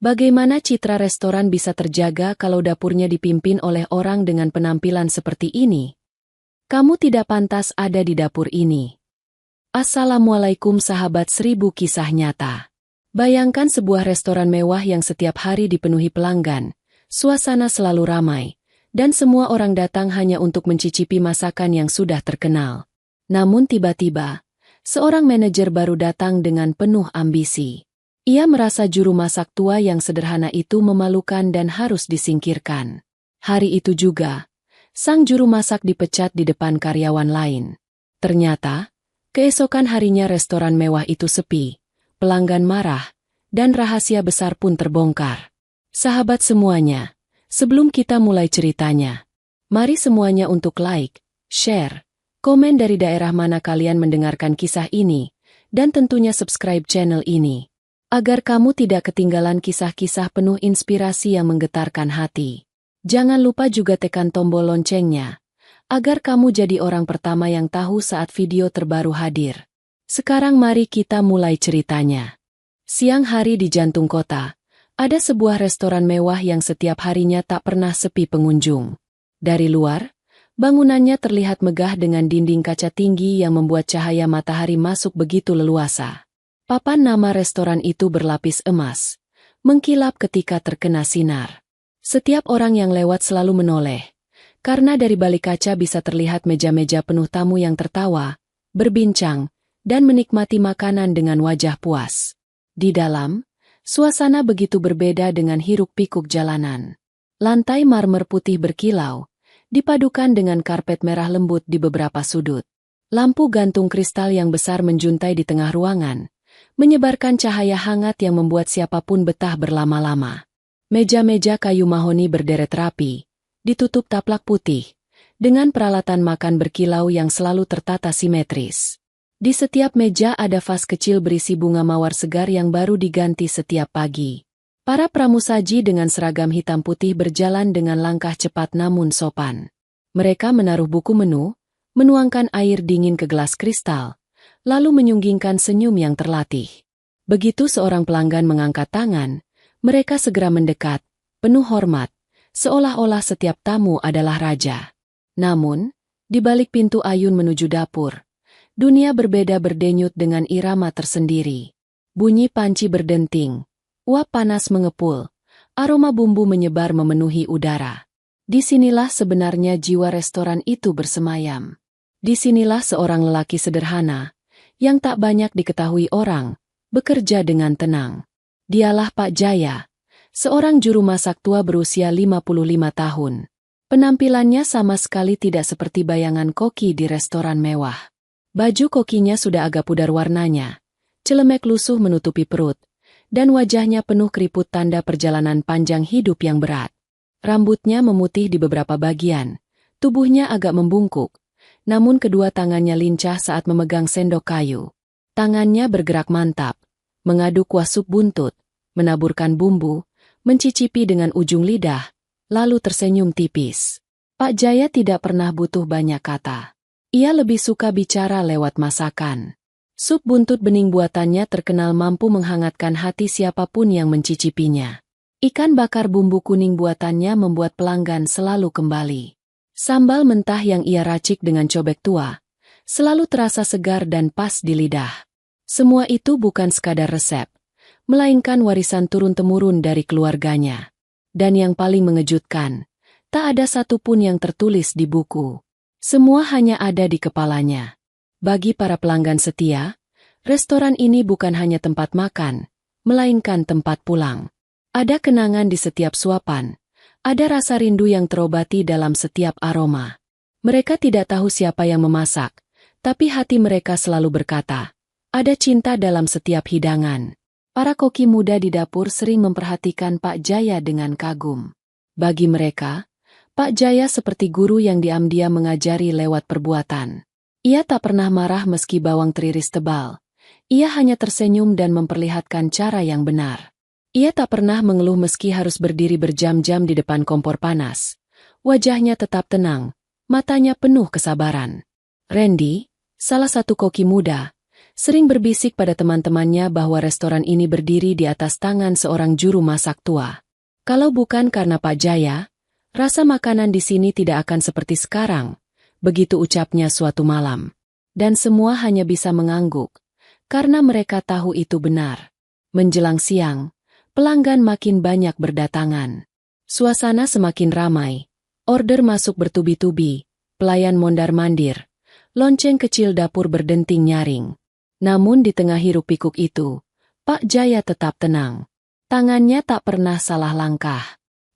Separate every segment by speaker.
Speaker 1: Bagaimana citra restoran bisa terjaga kalau dapurnya dipimpin oleh orang dengan penampilan seperti ini? Kamu tidak pantas ada di dapur ini. Assalamualaikum sahabat 1000 kisah nyata. Bayangkan sebuah restoran mewah yang setiap hari dipenuhi pelanggan, suasana selalu ramai, dan semua orang datang hanya untuk mencicipi masakan yang sudah terkenal. Namun tiba-tiba, seorang manajer baru datang dengan penuh ambisi. Ia merasa juru masak tua yang sederhana itu memalukan dan harus disingkirkan. Hari itu juga, sang juru masak dipecat di depan karyawan lain. Ternyata, keesokan harinya restoran mewah itu sepi, pelanggan marah, dan rahasia besar pun terbongkar. Sahabat semuanya, sebelum kita mulai ceritanya, mari semuanya untuk like, share, komen dari daerah mana kalian mendengarkan kisah ini, dan tentunya subscribe channel ini, agar kamu tidak ketinggalan kisah-kisah penuh inspirasi yang menggetarkan hati. Jangan lupa juga tekan tombol loncengnya, agar kamu jadi orang pertama yang tahu saat video terbaru hadir. Sekarang mari kita mulai ceritanya. Siang hari di jantung kota, ada sebuah restoran mewah yang setiap harinya tak pernah sepi pengunjung. Dari luar, bangunannya terlihat megah dengan dinding kaca tinggi yang membuat cahaya matahari masuk begitu leluasa. Papan nama restoran itu berlapis emas, mengkilap ketika terkena sinar. Setiap orang yang lewat selalu menoleh, karena dari balik kaca bisa terlihat meja-meja penuh tamu yang tertawa, berbincang, dan menikmati makanan dengan wajah puas. Di dalam, suasana begitu berbeda dengan hiruk-pikuk jalanan. Lantai marmer putih berkilau, dipadukan dengan karpet merah lembut di beberapa sudut. Lampu gantung kristal yang besar menjuntai di tengah ruangan, menyebarkan cahaya hangat yang membuat siapapun betah berlama-lama. Meja-meja kayu mahoni berderet rapi, ditutup taplak putih, dengan peralatan makan berkilau yang selalu tertata simetris. Di setiap meja ada vas kecil berisi bunga mawar segar yang baru diganti setiap pagi. Para pramusaji dengan seragam hitam putih berjalan dengan langkah cepat namun sopan. Mereka menaruh buku menu, menuangkan air dingin ke gelas kristal, lalu menyunggingkan senyum yang terlatih. Begitu seorang pelanggan mengangkat tangan, mereka segera mendekat, penuh hormat, seolah-olah setiap tamu adalah raja. Namun, di balik pintu ayun menuju dapur, dunia berbeda berdenyut dengan irama tersendiri. Bunyi panci berdenting, uap panas mengepul, aroma bumbu menyebar memenuhi udara. Disinilah sebenarnya jiwa restoran itu bersemayam. Disinilah seorang lelaki sederhana, yang tak banyak diketahui orang, bekerja dengan tenang. Dialah Pak Jaya, seorang juru masak tua berusia 55 tahun. Penampilannya sama sekali tidak seperti bayangan koki di restoran mewah. Baju kokinya sudah agak pudar warnanya, celemek lusuh menutupi perut, dan wajahnya penuh keriput tanda perjalanan panjang hidup yang berat. Rambutnya memutih di beberapa bagian, tubuhnya agak membungkuk, namun kedua tangannya lincah saat memegang sendok kayu. Tangannya bergerak mantap, mengaduk kuah sup buntut, menaburkan bumbu, mencicipi dengan ujung lidah, lalu tersenyum tipis. Pak Jaya tidak pernah butuh banyak kata. Ia lebih suka bicara lewat masakan. Sup buntut bening buatannya terkenal mampu menghangatkan hati siapapun yang mencicipinya. Ikan bakar bumbu kuning buatannya membuat pelanggan selalu kembali. Sambal mentah yang ia racik dengan cobek tua, selalu terasa segar dan pas di lidah. Semua itu bukan sekadar resep, melainkan warisan turun-temurun dari keluarganya. Dan yang paling mengejutkan, tak ada satupun yang tertulis di buku. Semua hanya ada di kepalanya. Bagi para pelanggan setia, restoran ini bukan hanya tempat makan, melainkan tempat pulang. Ada kenangan di setiap suapan. Ada rasa rindu yang terobati dalam setiap aroma. Mereka tidak tahu siapa yang memasak, tapi hati mereka selalu berkata, ada cinta dalam setiap hidangan. Para koki muda di dapur sering memperhatikan Pak Jaya dengan kagum. Bagi mereka, Pak Jaya seperti guru yang diam-diam mengajari lewat perbuatan. Ia tak pernah marah meski bawang teriris tebal. Ia hanya tersenyum dan memperlihatkan cara yang benar. Ia tak pernah mengeluh meski harus berdiri berjam-jam di depan kompor panas. Wajahnya tetap tenang, matanya penuh kesabaran. Randy, salah satu koki muda, Sering berbisik pada teman-temannya bahwa restoran ini berdiri di atas tangan seorang juru masak tua. Kalau bukan karena Pak Jaya, rasa makanan di sini tidak akan seperti sekarang, begitu ucapnya suatu malam. Dan semua hanya bisa mengangguk, karena mereka tahu itu benar. Menjelang siang, pelanggan makin banyak berdatangan. Suasana semakin ramai. Order masuk bertubi-tubi, pelayan mondar-mandir. Lonceng kecil dapur berdenting nyaring. Namun di tengah hiruk-pikuk itu, Pak Jaya tetap tenang. Tangannya tak pernah salah langkah.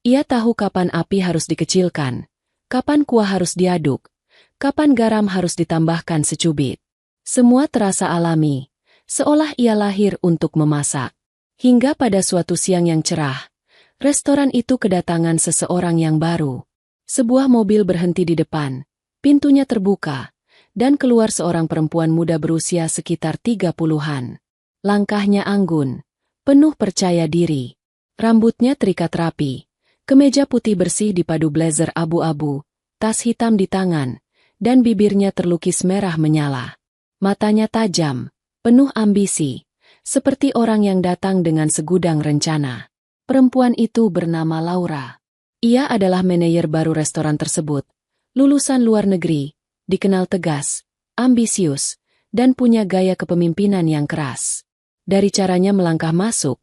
Speaker 1: Ia tahu kapan api harus dikecilkan, kapan kuah harus diaduk, kapan garam harus ditambahkan secubit. Semua terasa alami, seolah ia lahir untuk memasak. Hingga pada suatu siang yang cerah, restoran itu kedatangan seseorang yang baru. Sebuah mobil berhenti di depan, pintunya terbuka, dan keluar seorang perempuan muda berusia sekitar 30-an. Langkahnya anggun, penuh percaya diri. Rambutnya terikat rapi, kemeja putih bersih dipadu blazer abu-abu, tas hitam di tangan, dan bibirnya terlukis merah menyala. Matanya tajam, penuh ambisi, seperti orang yang datang dengan segudang rencana. Perempuan itu bernama Laura. Ia adalah manajer baru restoran tersebut, lulusan luar negeri, dikenal tegas, ambisius, dan punya gaya kepemimpinan yang keras. Dari caranya melangkah masuk,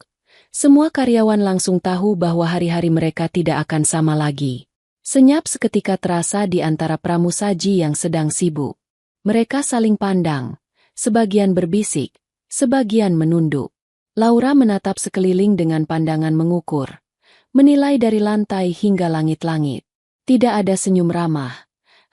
Speaker 1: semua karyawan langsung tahu bahwa hari-hari mereka tidak akan sama lagi. Senyap seketika terasa di antara pramusaji yang sedang sibuk. Mereka saling pandang, sebagian berbisik, sebagian menunduk. Laura menatap sekeliling dengan pandangan mengukur, menilai dari lantai hingga langit-langit. Tidak ada senyum ramah,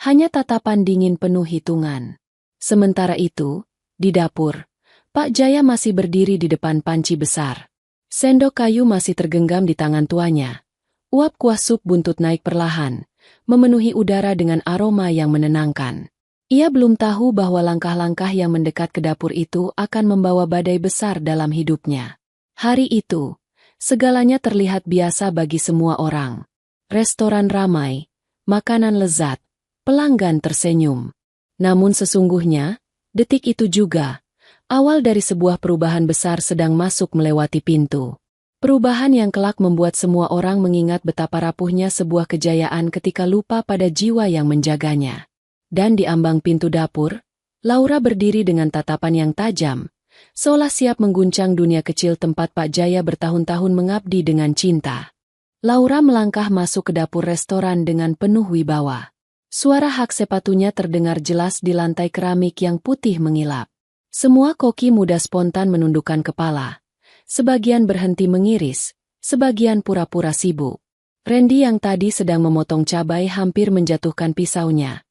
Speaker 1: hanya tatapan dingin penuh hitungan. Sementara itu, di dapur, Pak Jaya masih berdiri di depan panci besar. Sendok kayu masih tergenggam di tangan tuanya. Uap kuah sup buntut naik perlahan, memenuhi udara dengan aroma yang menenangkan. Ia belum tahu bahwa langkah-langkah yang mendekat ke dapur itu akan membawa badai besar dalam hidupnya. Hari itu, segalanya terlihat biasa bagi semua orang. Restoran ramai, makanan lezat, pelanggan tersenyum. Namun sesungguhnya, detik itu juga, awal dari sebuah perubahan besar sedang masuk melewati pintu. Perubahan yang kelak membuat semua orang mengingat betapa rapuhnya sebuah kejayaan ketika lupa pada jiwa yang menjaganya. Dan di ambang pintu dapur, Laura berdiri dengan tatapan yang tajam, seolah siap mengguncang dunia kecil tempat Pak Jaya bertahun-tahun mengabdi dengan cinta. Laura melangkah masuk ke dapur restoran dengan penuh wibawa. Suara hak sepatunya terdengar jelas di lantai keramik yang putih mengilap. Semua koki muda spontan menundukkan kepala. Sebagian berhenti mengiris, sebagian pura-pura sibuk. Randy yang tadi sedang memotong cabai hampir menjatuhkan pisaunya.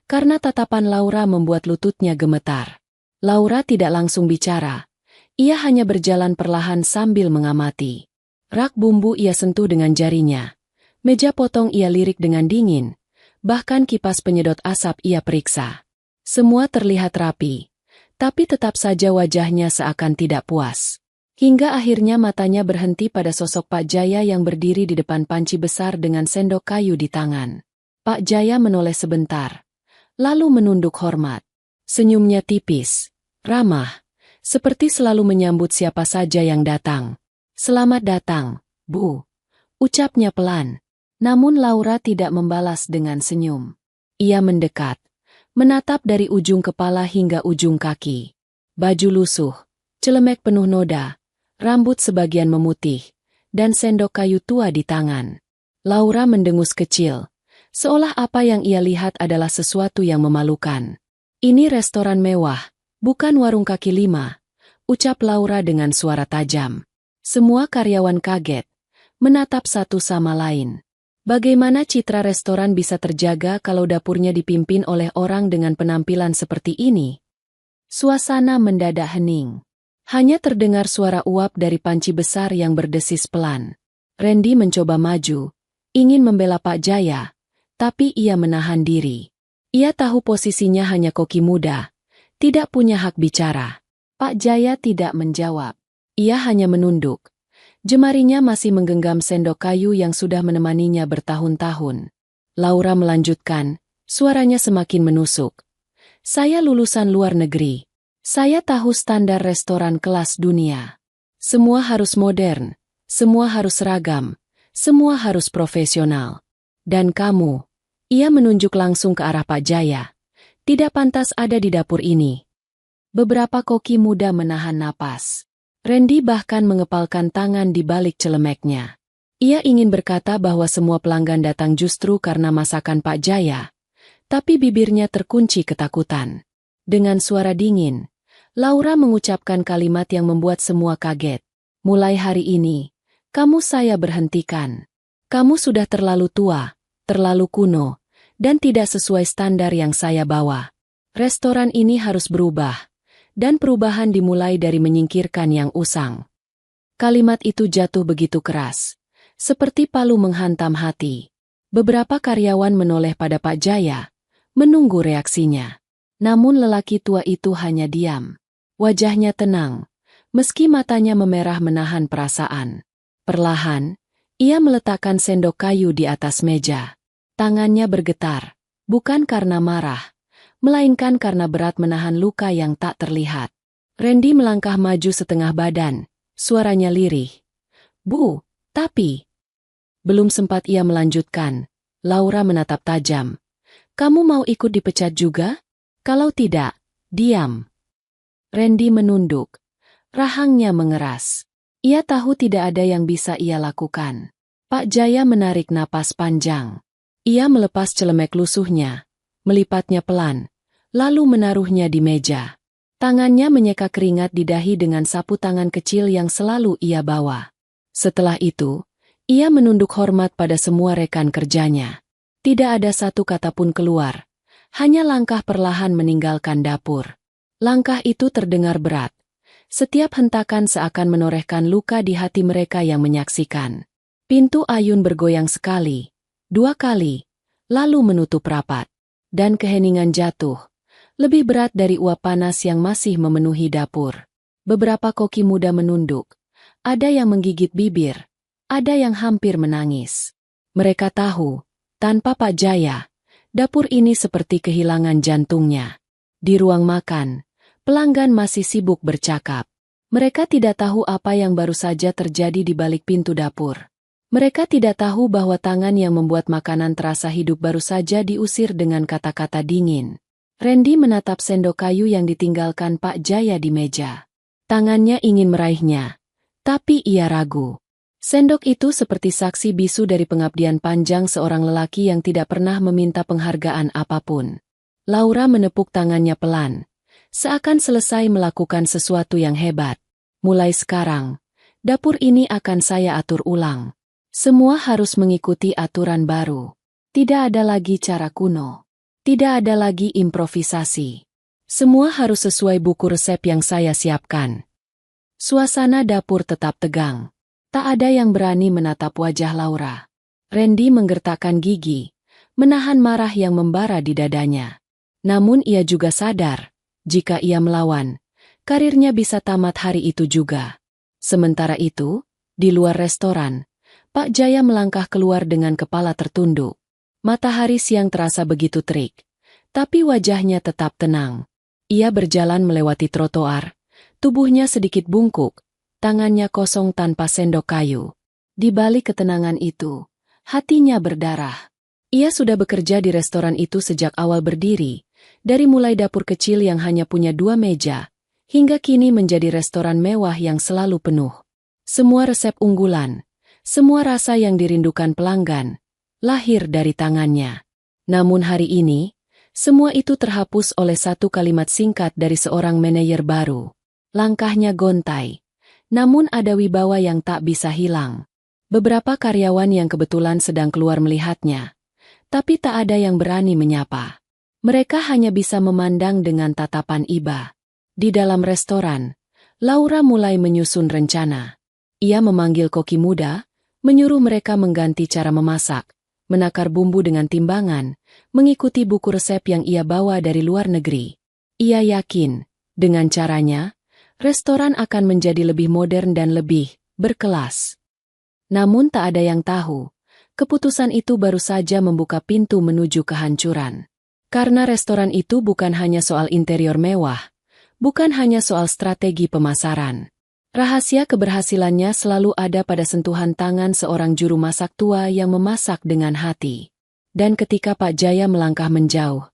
Speaker 1: Karena tatapan Laura membuat lututnya gemetar. Laura tidak langsung bicara. Ia hanya berjalan perlahan sambil mengamati. Rak bumbu ia sentuh dengan jarinya. Meja potong ia lirik dengan dingin. Bahkan kipas penyedot asap ia periksa. Semua terlihat rapi. Tapi tetap saja wajahnya seakan tidak puas. Hingga akhirnya matanya berhenti pada sosok Pak Jaya yang berdiri di depan panci besar dengan sendok kayu di tangan. Pak Jaya menoleh sebentar. Lalu menunduk hormat. Senyumnya tipis, ramah, seperti selalu menyambut siapa saja yang datang. "Selamat datang, Bu," ucapnya pelan. Namun Laura tidak membalas dengan senyum. Ia mendekat, menatap dari ujung kepala hingga ujung kaki. Baju lusuh, celemek penuh noda, rambut sebagian memutih, dan sendok kayu tua di tangan. Laura mendengus kecil. Seolah apa yang ia lihat adalah sesuatu yang memalukan. "Ini restoran mewah, bukan warung kaki lima," ucap Laura dengan suara tajam. Semua karyawan kaget, menatap satu sama lain. Bagaimana citra restoran bisa terjaga kalau dapurnya dipimpin oleh orang dengan penampilan seperti ini? Suasana mendadak hening. Hanya terdengar suara uap dari panci besar yang berdesis pelan. Randy mencoba maju, ingin membela Pak Jaya. Tapi ia menahan diri. Ia tahu posisinya hanya koki muda, tidak punya hak bicara. Pak Jaya tidak menjawab. Ia hanya menunduk. Jemarinya masih menggenggam sendok kayu yang sudah menemaninya bertahun-tahun. Laura melanjutkan, suaranya semakin menusuk. "Saya lulusan luar negeri. Saya tahu standar restoran kelas dunia. Semua harus modern, semua harus seragam, semua harus profesional. Dan kamu, ia menunjuk langsung ke arah Pak Jaya, tidak pantas ada di dapur ini. Beberapa koki muda menahan napas. Randy bahkan mengepalkan tangan di balik celemeknya. Ia ingin berkata bahwa semua pelanggan datang justru karena masakan Pak Jaya, tapi bibirnya terkunci ketakutan. Dengan suara dingin, Laura mengucapkan kalimat yang membuat semua kaget. Mulai hari ini, kamu saya berhentikan. Kamu sudah terlalu tua, terlalu kuno, dan tidak sesuai standar yang saya bawa. Restoran ini harus berubah. Dan perubahan dimulai dari menyingkirkan yang usang. Kalimat itu jatuh begitu keras, seperti palu menghantam hati. Beberapa karyawan menoleh pada Pak Jaya, menunggu reaksinya. Namun lelaki tua itu hanya diam. Wajahnya tenang, meski matanya memerah menahan perasaan. Perlahan, ia meletakkan sendok kayu di atas meja. Tangannya bergetar, bukan karena marah, melainkan karena berat menahan luka yang tak terlihat. Randy melangkah maju setengah badan, suaranya lirih. Bu, tapi... Belum sempat ia melanjutkan, Laura menatap tajam. Kamu mau ikut dipecat juga? Kalau tidak, diam. Randy menunduk. Rahangnya mengeras. Ia tahu tidak ada yang bisa ia lakukan. Pak Jaya menarik napas panjang. Ia melepas celemek lusuhnya, melipatnya pelan, lalu menaruhnya di meja. Tangannya menyeka keringat di dahi dengan sapu tangan kecil yang selalu ia bawa. Setelah itu, ia menunduk hormat pada semua rekan kerjanya. Tidak ada satu kata pun keluar, hanya langkah perlahan meninggalkan dapur. Langkah itu terdengar berat. Setiap hentakan seakan menorehkan luka di hati mereka yang menyaksikan. Pintu ayun bergoyang sekali, 2 kali, lalu menutup rapat. Dan keheningan jatuh. Lebih berat dari uap panas yang masih memenuhi dapur. Beberapa koki muda menunduk. Ada yang menggigit bibir. Ada yang hampir menangis. Mereka tahu, tanpa Pak Jaya, dapur ini seperti kehilangan jantungnya. Di ruang makan, pelanggan masih sibuk bercakap. Mereka tidak tahu apa yang baru saja terjadi di balik pintu dapur. Mereka tidak tahu bahwa tangan yang membuat makanan terasa hidup baru saja diusir dengan kata-kata dingin. Randy menatap sendok kayu yang ditinggalkan Pak Jaya di meja. Tangannya ingin meraihnya, tapi ia ragu. Sendok itu seperti saksi bisu dari pengabdian panjang seorang lelaki yang tidak pernah meminta penghargaan apapun. Laura menepuk tangannya pelan, seakan selesai melakukan sesuatu yang hebat. Mulai sekarang, dapur ini akan saya atur ulang. Semua harus mengikuti aturan baru. Tidak ada lagi cara kuno. Tidak ada lagi improvisasi. Semua harus sesuai buku resep yang saya siapkan. Suasana dapur tetap tegang. Tak ada yang berani menatap wajah Laura. Randy menggertakkan gigi, menahan marah yang membara di dadanya. Namun ia juga sadar, jika ia melawan, karirnya bisa tamat hari itu juga. Sementara itu, di luar restoran, Pak Jaya melangkah keluar dengan kepala tertunduk. Matahari siang terasa begitu terik, tapi wajahnya tetap tenang. Ia berjalan melewati trotoar, tubuhnya sedikit bungkuk, tangannya kosong tanpa sendok kayu. Di balik ketenangan itu, hatinya berdarah. Ia sudah bekerja di restoran itu sejak awal berdiri, dari mulai dapur kecil yang hanya punya 2 meja, hingga kini menjadi restoran mewah yang selalu penuh. Semua resep unggulan, semua rasa yang dirindukan pelanggan, lahir dari tangannya. Namun hari ini, semua itu terhapus oleh satu kalimat singkat dari seorang manajer baru. Langkahnya gontai, namun ada wibawa yang tak bisa hilang. Beberapa karyawan yang kebetulan sedang keluar melihatnya, tapi tak ada yang berani menyapa. Mereka hanya bisa memandang dengan tatapan iba. Di dalam restoran, Laura mulai menyusun rencana. Ia memanggil koki muda, menyuruh mereka mengganti cara memasak, menakar bumbu dengan timbangan, mengikuti buku resep yang ia bawa dari luar negeri. Ia yakin, dengan caranya, restoran akan menjadi lebih modern dan lebih berkelas. Namun tak ada yang tahu, keputusan itu baru saja membuka pintu menuju kehancuran. Karena restoran itu bukan hanya soal interior mewah, Bukan hanya soal strategi pemasaran. Rahasia keberhasilannya selalu ada pada sentuhan tangan seorang juru masak tua yang memasak dengan hati. Dan ketika Pak Jaya melangkah menjauh,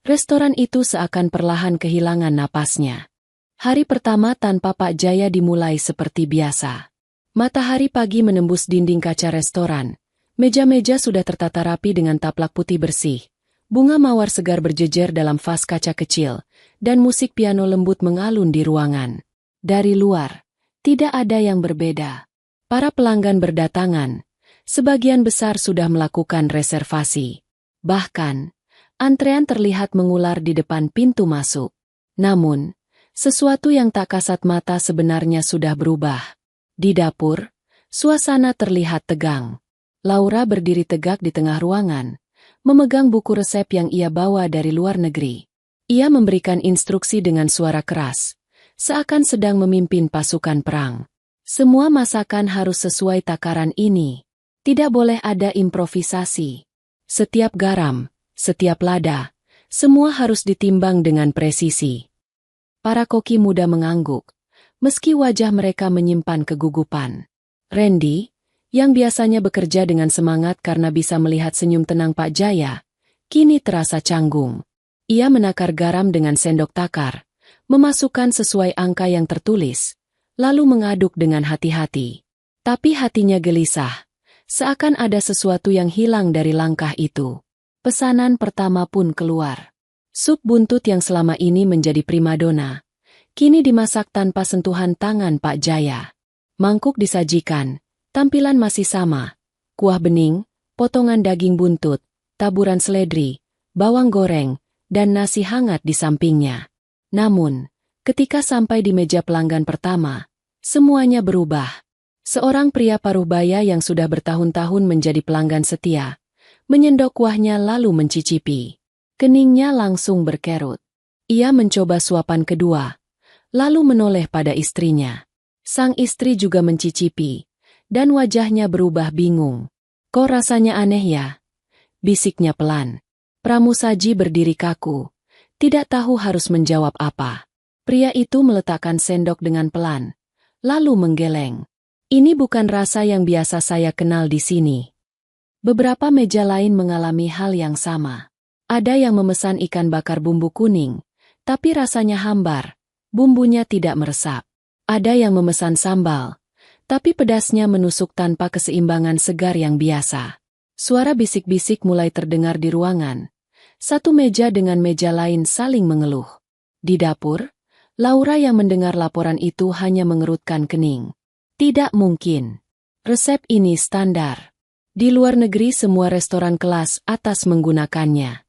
Speaker 1: restoran itu seakan perlahan kehilangan napasnya. Hari pertama tanpa Pak Jaya dimulai seperti biasa. Matahari pagi menembus dinding kaca restoran. Meja-meja sudah tertata rapi dengan taplak putih bersih. Bunga mawar segar berjejer dalam vas kaca kecil, dan musik piano lembut mengalun di ruangan. Dari luar, tidak ada yang berbeda. Para pelanggan berdatangan. Sebagian besar sudah melakukan reservasi. Bahkan, antrean terlihat mengular di depan pintu masuk. Namun, sesuatu yang tak kasat mata sebenarnya sudah berubah. Di dapur, suasana terlihat tegang. Laura berdiri tegak di tengah ruangan, memegang buku resep yang ia bawa dari luar negeri. Ia memberikan instruksi dengan suara keras, seakan sedang memimpin pasukan perang. Semua masakan harus sesuai takaran ini. Tidak boleh ada improvisasi. Setiap garam, setiap lada, semua harus ditimbang dengan presisi. Para koki muda mengangguk, meski wajah mereka menyimpan kegugupan. Randy, yang biasanya bekerja dengan semangat karena bisa melihat senyum tenang Pak Jaya, kini terasa canggung. Ia menakar garam dengan sendok takar, memasukkan sesuai angka yang tertulis, lalu mengaduk dengan hati-hati. Tapi hatinya gelisah, seakan ada sesuatu yang hilang dari langkah itu. Pesanan pertama pun keluar. Sup buntut yang selama ini menjadi primadona, kini dimasak tanpa sentuhan tangan Pak Jaya. Mangkuk disajikan. Tampilan masih sama, kuah bening, potongan daging buntut, taburan seledri, bawang goreng, dan nasi hangat di sampingnya. Namun, ketika sampai di meja pelanggan pertama, semuanya berubah. Seorang pria paruh baya yang sudah bertahun-tahun menjadi pelanggan setia, menyendok kuahnya lalu mencicipi. Keningnya langsung berkerut. Ia mencoba suapan kedua, lalu menoleh pada istrinya. Sang istri juga mencicipi. Dan wajahnya berubah bingung. Kok rasanya aneh ya? Bisiknya pelan. Pramusaji berdiri kaku. Tidak tahu harus menjawab apa. Pria itu meletakkan sendok dengan pelan. Lalu menggeleng. Ini bukan rasa yang biasa saya kenal di sini. Beberapa meja lain mengalami hal yang sama. Ada yang memesan ikan bakar bumbu kuning. Tapi rasanya hambar. Bumbunya tidak meresap. Ada yang memesan sambal. Tapi pedasnya menusuk tanpa keseimbangan segar yang biasa. Suara bisik-bisik mulai terdengar di ruangan. Satu meja dengan meja lain saling mengeluh. Di dapur, Laura yang mendengar laporan itu hanya mengerutkan kening. Tidak mungkin. Resep ini standar. Di luar negeri semua restoran kelas atas menggunakannya.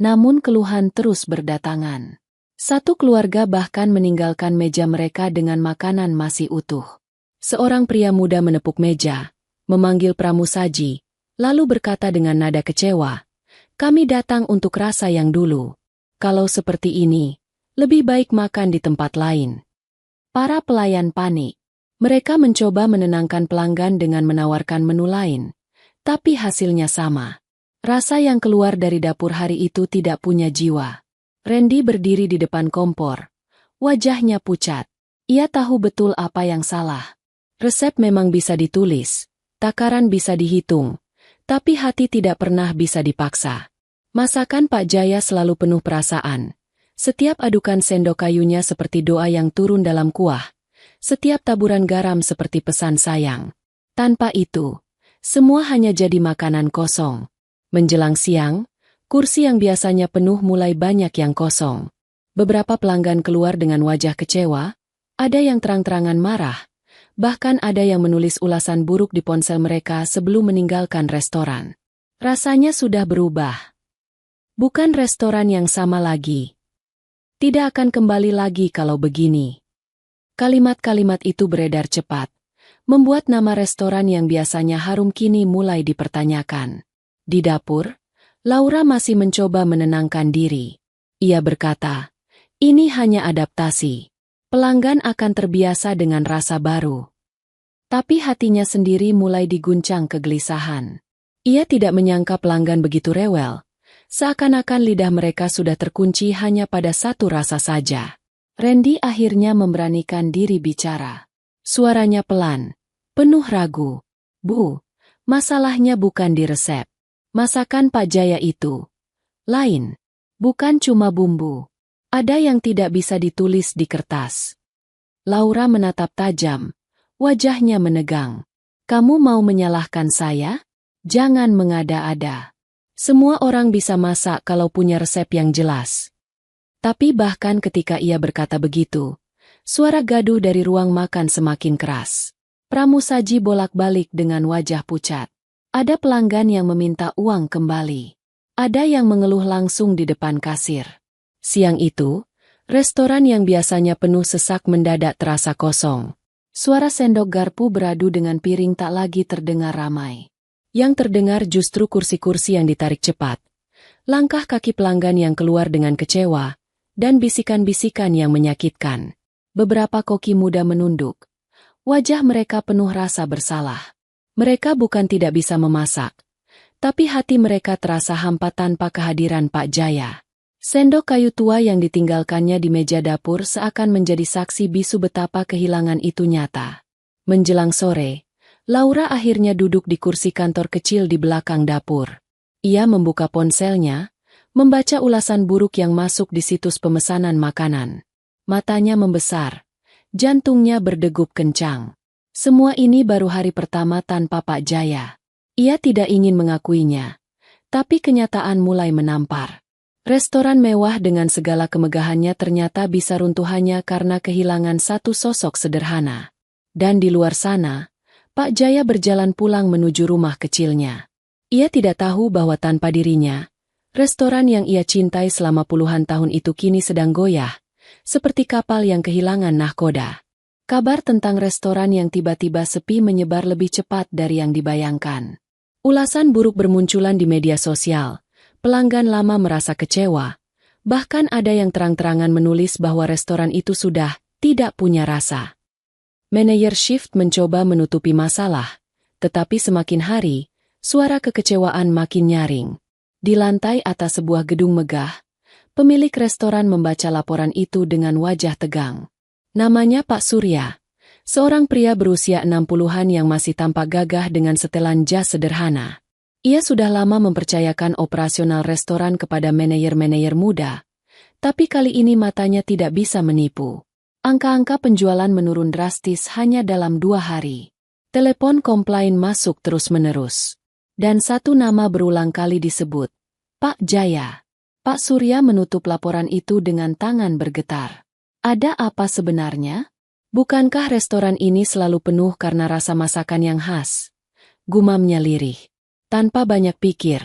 Speaker 1: Namun keluhan terus berdatangan. Satu keluarga bahkan meninggalkan meja mereka dengan makanan masih utuh. Seorang pria muda menepuk meja, memanggil pramusaji, lalu berkata dengan nada kecewa, "Kami datang untuk rasa yang dulu. Kalau seperti ini, lebih baik makan di tempat lain." Para pelayan panik. Mereka mencoba menenangkan pelanggan dengan menawarkan menu lain, tapi hasilnya sama. Rasa yang keluar dari dapur hari itu tidak punya jiwa. Randy berdiri di depan kompor. Wajahnya pucat. Ia tahu betul apa yang salah. Resep memang bisa ditulis, takaran bisa dihitung, tapi hati tidak pernah bisa dipaksa. Masakan Pak Jaya selalu penuh perasaan. Setiap adukan sendok kayunya seperti doa yang turun dalam kuah. Setiap taburan garam seperti pesan sayang. Tanpa itu, semua hanya jadi makanan kosong. Menjelang siang, kursi yang biasanya penuh mulai banyak yang kosong. Beberapa pelanggan keluar dengan wajah kecewa, ada yang terang-terangan marah. Bahkan ada yang menulis ulasan buruk di ponsel mereka sebelum meninggalkan restoran. Rasanya sudah berubah. Bukan restoran yang sama lagi. Tidak akan kembali lagi kalau begini. Kalimat-kalimat itu beredar cepat, membuat nama restoran yang biasanya harum kini mulai dipertanyakan. Di dapur, Laura masih mencoba menenangkan diri. Ia berkata, "Ini hanya adaptasi. Pelanggan akan terbiasa dengan rasa baru." Tapi hatinya sendiri mulai diguncang kegelisahan. Ia tidak menyangka pelanggan begitu rewel, seakan-akan lidah mereka sudah terkunci hanya pada satu rasa saja. Randy akhirnya memberanikan diri bicara. Suaranya pelan, penuh ragu. Bu, masalahnya bukan di resep. Masakan Pak Jaya itu lain. Bukan cuma bumbu. Ada yang tidak bisa ditulis di kertas. Laura menatap tajam. Wajahnya menegang. Kamu mau menyalahkan saya? Jangan mengada-ada. Semua orang bisa masak kalau punya resep yang jelas. Tapi bahkan ketika ia berkata begitu, suara gaduh dari ruang makan semakin keras. Pramusaji bolak-balik dengan wajah pucat. Ada pelanggan yang meminta uang kembali. Ada yang mengeluh langsung di depan kasir. Siang itu, restoran yang biasanya penuh sesak mendadak terasa kosong. Suara sendok garpu beradu dengan piring tak lagi terdengar ramai. Yang terdengar justru kursi-kursi yang ditarik cepat. Langkah kaki pelanggan yang keluar dengan kecewa, dan bisikan-bisikan yang menyakitkan. Beberapa koki muda menunduk. Wajah mereka penuh rasa bersalah. Mereka bukan tidak bisa memasak, tapi hati mereka terasa hampa tanpa kehadiran Pak Jaya. Sendok kayu tua yang ditinggalkannya di meja dapur seakan menjadi saksi bisu betapa kehilangan itu nyata. Menjelang sore, Laura akhirnya duduk di kursi kantor kecil di belakang dapur. Ia membuka ponselnya, membaca ulasan buruk yang masuk di situs pemesanan makanan. Matanya membesar, jantungnya berdegup kencang. Semua ini baru hari pertama tanpa Pak Jaya. Ia tidak ingin mengakuinya, tapi kenyataan mulai menampar. Restoran mewah dengan segala kemegahannya ternyata bisa runtuh hanya karena kehilangan satu sosok sederhana. Dan di luar sana, Pak Jaya berjalan pulang menuju rumah kecilnya. Ia tidak tahu bahwa tanpa dirinya, restoran yang ia cintai selama puluhan tahun itu kini sedang goyah, seperti kapal yang kehilangan nahkoda. Kabar tentang restoran yang tiba-tiba sepi menyebar lebih cepat dari yang dibayangkan. Ulasan buruk bermunculan di media sosial. Pelanggan lama merasa kecewa, bahkan ada yang terang-terangan menulis bahwa restoran itu sudah tidak punya rasa. Manajer shift mencoba menutupi masalah, tetapi semakin hari, suara kekecewaan makin nyaring. Di lantai atas sebuah gedung megah, pemilik restoran membaca laporan itu dengan wajah tegang. Namanya Pak Surya, seorang pria berusia 60-an yang masih tampak gagah dengan setelan jas sederhana. Ia sudah lama mempercayakan operasional restoran kepada manajer-manajer muda, tapi kali ini matanya tidak bisa menipu. Angka-angka penjualan menurun drastis hanya dalam 2 hari. Telepon komplain masuk terus-menerus. Dan satu nama berulang kali disebut, Pak Jaya. Pak Surya menutup laporan itu dengan tangan bergetar. Ada apa sebenarnya? Bukankah restoran ini selalu penuh karena rasa masakan yang khas? Gumamnya lirih. Tanpa banyak pikir,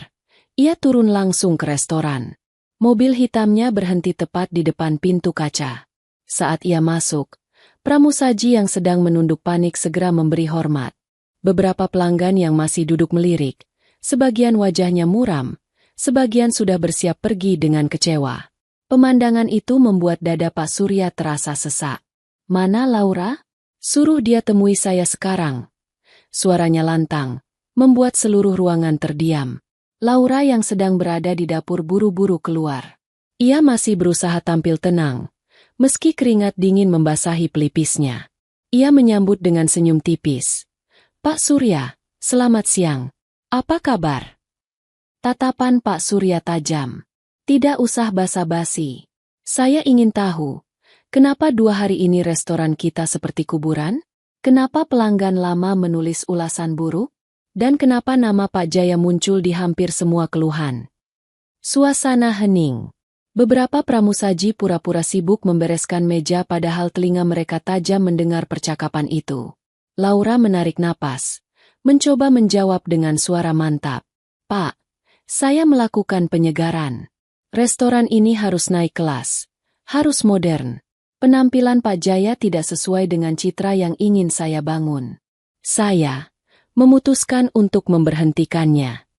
Speaker 1: ia turun langsung ke restoran. Mobil hitamnya berhenti tepat di depan pintu kaca. Saat ia masuk, pramusaji yang sedang menunduk panik segera memberi hormat. Beberapa pelanggan yang masih duduk melirik, sebagian wajahnya muram, sebagian sudah bersiap pergi dengan kecewa. Pemandangan itu membuat dada Pak Surya terasa sesak. Mana Laura? Suruh dia temui saya sekarang. Suaranya lantang, membuat seluruh ruangan terdiam. Laura yang sedang berada di dapur buru-buru keluar. Ia masih berusaha tampil tenang, meski keringat dingin membasahi pelipisnya. Ia menyambut dengan senyum tipis. Pak Surya, selamat siang. Apa kabar? Tatapan Pak Surya tajam. Tidak usah basa-basi. Saya ingin tahu, kenapa 2 hari ini restoran kita seperti kuburan? Kenapa pelanggan lama menulis ulasan buruk? Dan kenapa nama Pak Jaya muncul di hampir semua keluhan? Suasana hening. Beberapa pramusaji pura-pura sibuk membereskan meja padahal telinga mereka tajam mendengar percakapan itu. Laura menarik napas, mencoba menjawab dengan suara mantap. Pak, saya melakukan penyegaran. Restoran ini harus naik kelas, harus modern. Penampilan Pak Jaya tidak sesuai dengan citra yang ingin saya bangun. Saya memutuskan untuk memberhentikannya.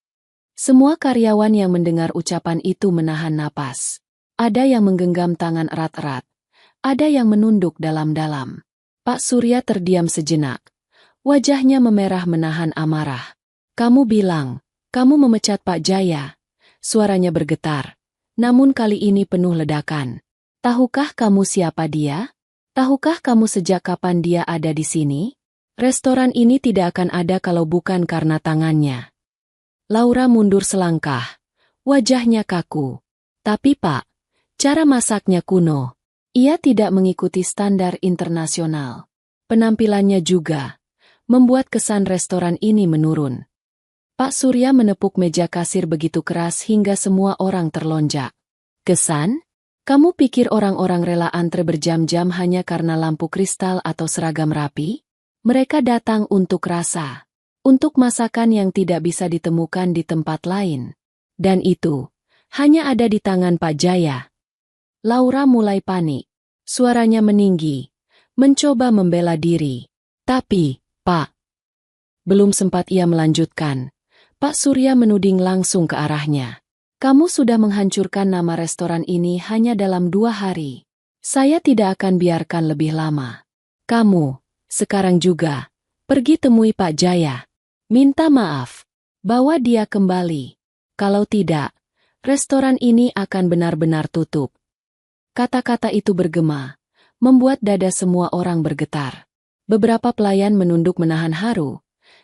Speaker 1: Semua karyawan yang mendengar ucapan itu menahan napas. Ada yang menggenggam tangan erat-erat, ada yang menunduk dalam-dalam. Pak Surya terdiam sejenak. Wajahnya memerah menahan amarah. Kamu bilang, kamu memecat Pak Jaya. Suaranya bergetar, namun kali ini penuh ledakan. Tahukah kamu siapa dia? Tahukah kamu sejak kapan dia ada di sini? Restoran ini tidak akan ada kalau bukan karena tangannya. Laura mundur selangkah. Wajahnya kaku. Tapi Pak, cara masaknya kuno. Ia tidak mengikuti standar internasional. Penampilannya juga membuat kesan restoran ini menurun. Pak Surya menepuk meja kasir begitu keras hingga semua orang terlonjak. Kesan? Kamu pikir orang-orang rela antre berjam-jam hanya karena lampu kristal atau seragam rapi? Mereka datang untuk rasa. Untuk masakan yang tidak bisa ditemukan di tempat lain. Dan itu hanya ada di tangan Pak Jaya. Laura mulai panik. Suaranya meninggi. Mencoba membela diri. Tapi, Pak. Belum sempat ia melanjutkan. Pak Surya menuding langsung ke arahnya. Kamu sudah menghancurkan nama restoran ini hanya dalam 2 hari. Saya tidak akan biarkan lebih lama. Kamu, sekarang juga, pergi temui Pak Jaya. Minta maaf. Bawa dia kembali. Kalau tidak, restoran ini akan benar-benar tutup. Kata-kata itu bergema, membuat dada semua orang bergetar. Beberapa pelayan menunduk menahan haru.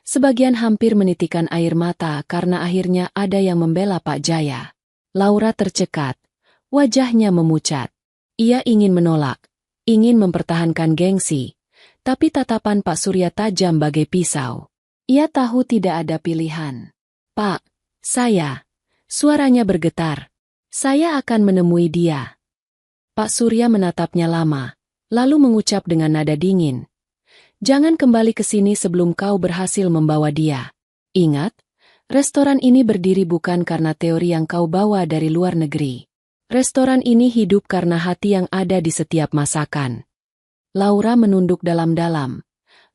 Speaker 1: Sebagian hampir menitikkan air mata karena akhirnya ada yang membela Pak Jaya. Laura tercekat. Wajahnya memucat. Ia ingin menolak. Ingin mempertahankan gengsi. Tapi tatapan Pak Surya tajam bagai pisau. Ia tahu tidak ada pilihan. Pak, saya. Suaranya bergetar. Saya akan menemui dia. Pak Surya menatapnya lama. Lalu mengucap dengan nada dingin. Jangan kembali ke sini sebelum kau berhasil membawa dia. Ingat, restoran ini berdiri bukan karena teori yang kau bawa dari luar negeri. Restoran ini hidup karena hati yang ada di setiap masakan. Laura menunduk dalam-dalam,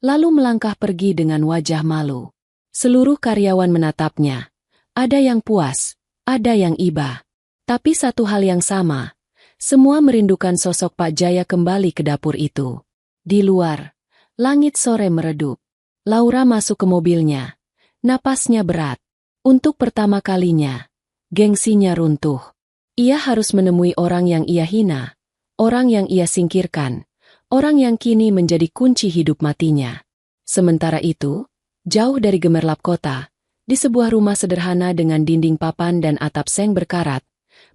Speaker 1: lalu melangkah pergi dengan wajah malu. Seluruh karyawan menatapnya. Ada yang puas, ada yang iba. Tapi satu hal yang sama, semua merindukan sosok Pak Jaya kembali ke dapur itu. Di luar, langit sore meredup. Laura masuk ke mobilnya. Napasnya berat. Untuk pertama kalinya, gengsinya runtuh. Ia harus menemui orang yang ia hina, orang yang ia singkirkan, orang yang kini menjadi kunci hidup matinya. Sementara itu, jauh dari gemerlap kota, di sebuah rumah sederhana dengan dinding papan dan atap seng berkarat,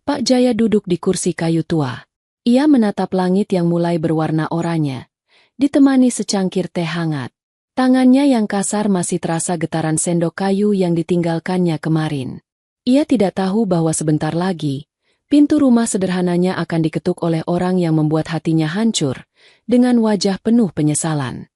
Speaker 1: Pak Jaya duduk di kursi kayu tua. Ia menatap langit yang mulai berwarna oranye. Ditemani secangkir teh hangat. Tangannya yang kasar masih terasa getaran sendok kayu yang ditinggalkannya kemarin. Ia tidak tahu bahwa sebentar lagi, pintu rumah sederhananya akan diketuk oleh orang yang membuat hatinya hancur, dengan wajah penuh penyesalan.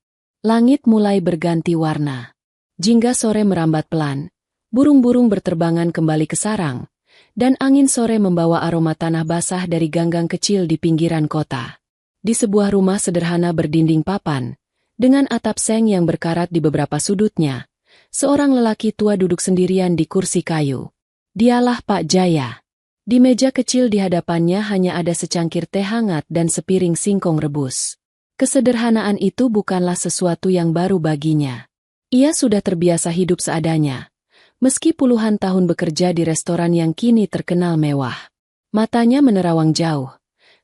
Speaker 1: Langit mulai berganti warna. Jingga sore merambat pelan, burung-burung berterbangan kembali ke sarang, dan angin sore membawa aroma tanah basah dari ganggang kecil di pinggiran kota. Di sebuah rumah sederhana berdinding papan, dengan atap seng yang berkarat di beberapa sudutnya, seorang lelaki tua duduk sendirian di kursi kayu. Dialah Pak Jaya. Di meja kecil di hadapannya hanya ada secangkir teh hangat dan sepiring singkong rebus. Kesederhanaan itu bukanlah sesuatu yang baru baginya. Ia sudah terbiasa hidup seadanya, meski puluhan tahun bekerja di restoran yang kini terkenal mewah. Matanya menerawang jauh.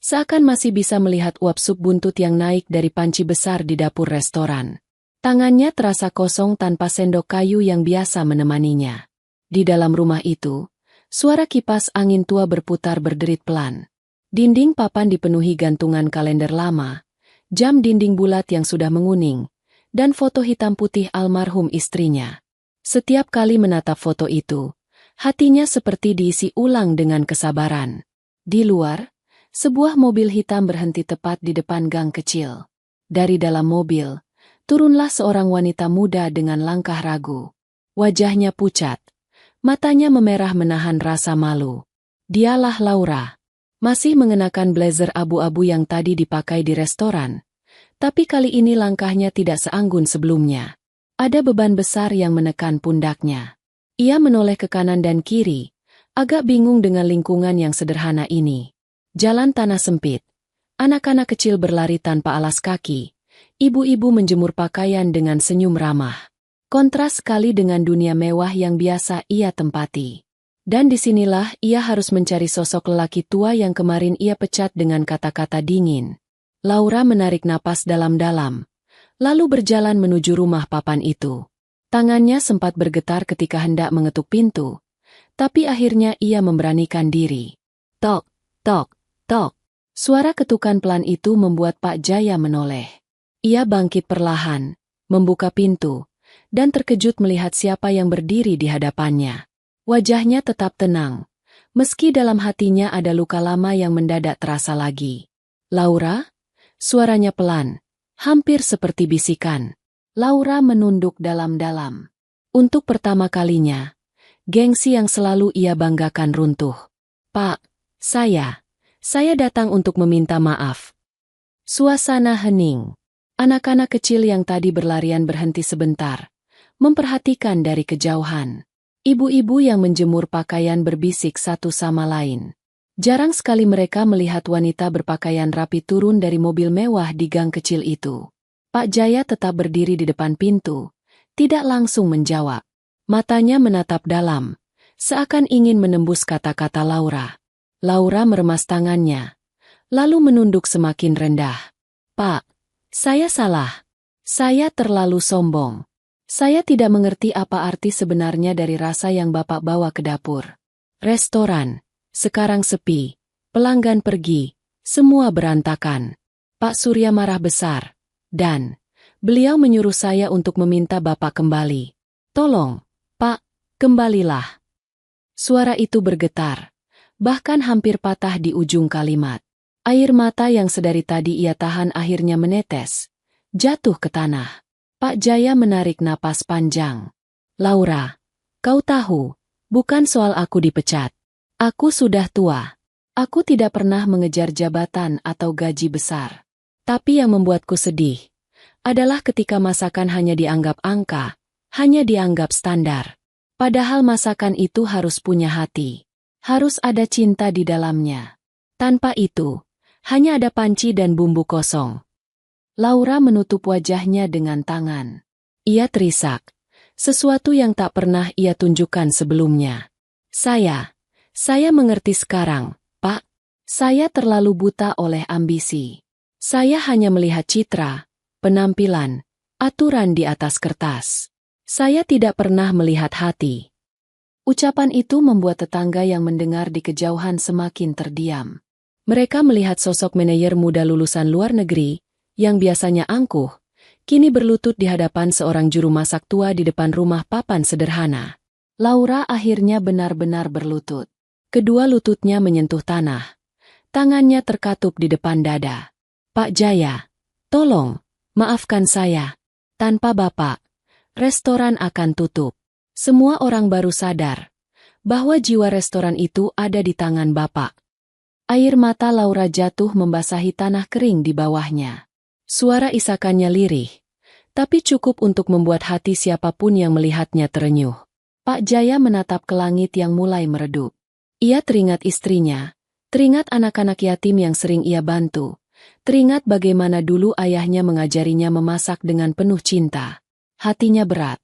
Speaker 1: Seakan masih bisa melihat uap sup buntut yang naik dari panci besar di dapur restoran. Tangannya terasa kosong tanpa sendok kayu yang biasa menemaninya. Di dalam rumah itu, suara kipas angin tua berputar berderit pelan. Dinding papan dipenuhi gantungan kalender lama, jam dinding bulat yang sudah menguning, dan foto hitam putih almarhum istrinya. Setiap kali menatap foto itu, hatinya seperti diisi ulang dengan kesabaran. Di luar, sebuah mobil hitam berhenti tepat di depan gang kecil. Dari dalam mobil, turunlah seorang wanita muda dengan langkah ragu. Wajahnya pucat. Matanya memerah menahan rasa malu. Dialah Laura. Masih mengenakan blazer abu-abu yang tadi dipakai di restoran. Tapi kali ini langkahnya tidak seanggun sebelumnya. Ada beban besar yang menekan pundaknya. Ia menoleh ke kanan dan kiri, agak bingung dengan lingkungan yang sederhana ini. Jalan tanah sempit. Anak-anak kecil berlari tanpa alas kaki. Ibu-ibu menjemur pakaian dengan senyum ramah. Kontras sekali dengan dunia mewah yang biasa ia tempati. Dan disinilah ia harus mencari sosok lelaki tua yang kemarin ia pecat dengan kata-kata dingin. Laura menarik napas dalam-dalam, lalu berjalan menuju rumah papan itu. Tangannya sempat bergetar ketika hendak mengetuk pintu, tapi akhirnya ia memberanikan diri. Tok, tok, tok. Suara ketukan pelan itu membuat Pak Jaya menoleh. Ia bangkit perlahan, membuka pintu, dan terkejut melihat siapa yang berdiri di hadapannya. Wajahnya tetap tenang, meski dalam hatinya ada luka lama yang mendadak terasa lagi. Laura? Suaranya pelan, hampir seperti bisikan. Laura menunduk dalam-dalam. Untuk pertama kalinya, gengsi yang selalu ia banggakan runtuh. Pak, saya datang untuk meminta maaf. Suasana hening. Anak-anak kecil yang tadi berlarian berhenti sebentar, memperhatikan dari kejauhan. Ibu-ibu yang menjemur pakaian berbisik satu sama lain. Jarang sekali mereka melihat wanita berpakaian rapi turun dari mobil mewah di gang kecil itu. Pak Jaya tetap berdiri di depan pintu, tidak langsung menjawab. Matanya menatap dalam, seakan ingin menembus kata-kata Laura. Laura meremas tangannya, lalu menunduk semakin rendah. Pak, saya salah. Saya terlalu sombong. Saya tidak mengerti apa arti sebenarnya dari rasa yang Bapak bawa ke dapur. Restoran, sekarang sepi, pelanggan pergi, semua berantakan. Pak Surya marah besar, dan beliau menyuruh saya untuk meminta Bapak kembali. Tolong, Pak, kembalilah. Suara itu bergetar, bahkan hampir patah di ujung kalimat. Air mata yang sedari tadi ia tahan akhirnya menetes, jatuh ke tanah. Pak Jaya menarik napas panjang. Laura, kau tahu, bukan soal aku dipecat. Aku sudah tua. Aku tidak pernah mengejar jabatan atau gaji besar. Tapi yang membuatku sedih adalah ketika masakan hanya dianggap angka, hanya dianggap standar. Padahal masakan itu harus punya hati. Harus ada cinta di dalamnya. Tanpa itu, hanya ada panci dan bumbu kosong. Laura menutup wajahnya dengan tangan. Ia terisak, sesuatu yang tak pernah ia tunjukkan sebelumnya. Saya mengerti sekarang, Pak. Saya terlalu buta oleh ambisi. Saya hanya melihat citra, penampilan, aturan di atas kertas. Saya tidak pernah melihat hati. Ucapan itu membuat tetangga yang mendengar di kejauhan semakin terdiam. Mereka melihat sosok manajer muda lulusan luar negeri, yang biasanya angkuh, kini berlutut di hadapan seorang juru masak tua di depan rumah papan sederhana. Laura akhirnya benar-benar berlutut. Kedua lututnya menyentuh tanah. Tangannya terkatup di depan dada. Pak Jaya, tolong, maafkan saya. Tanpa Bapak, restoran akan tutup. Semua orang baru sadar bahwa jiwa restoran itu ada di tangan Bapak. Air mata Laura jatuh membasahi tanah kering di bawahnya. Suara isakannya lirih, tapi cukup untuk membuat hati siapapun yang melihatnya terenyuh. Pak Jaya menatap ke langit yang mulai meredup. Ia teringat istrinya, teringat anak-anak yatim yang sering ia bantu, teringat bagaimana dulu ayahnya mengajarinya memasak dengan penuh cinta. Hatinya berat,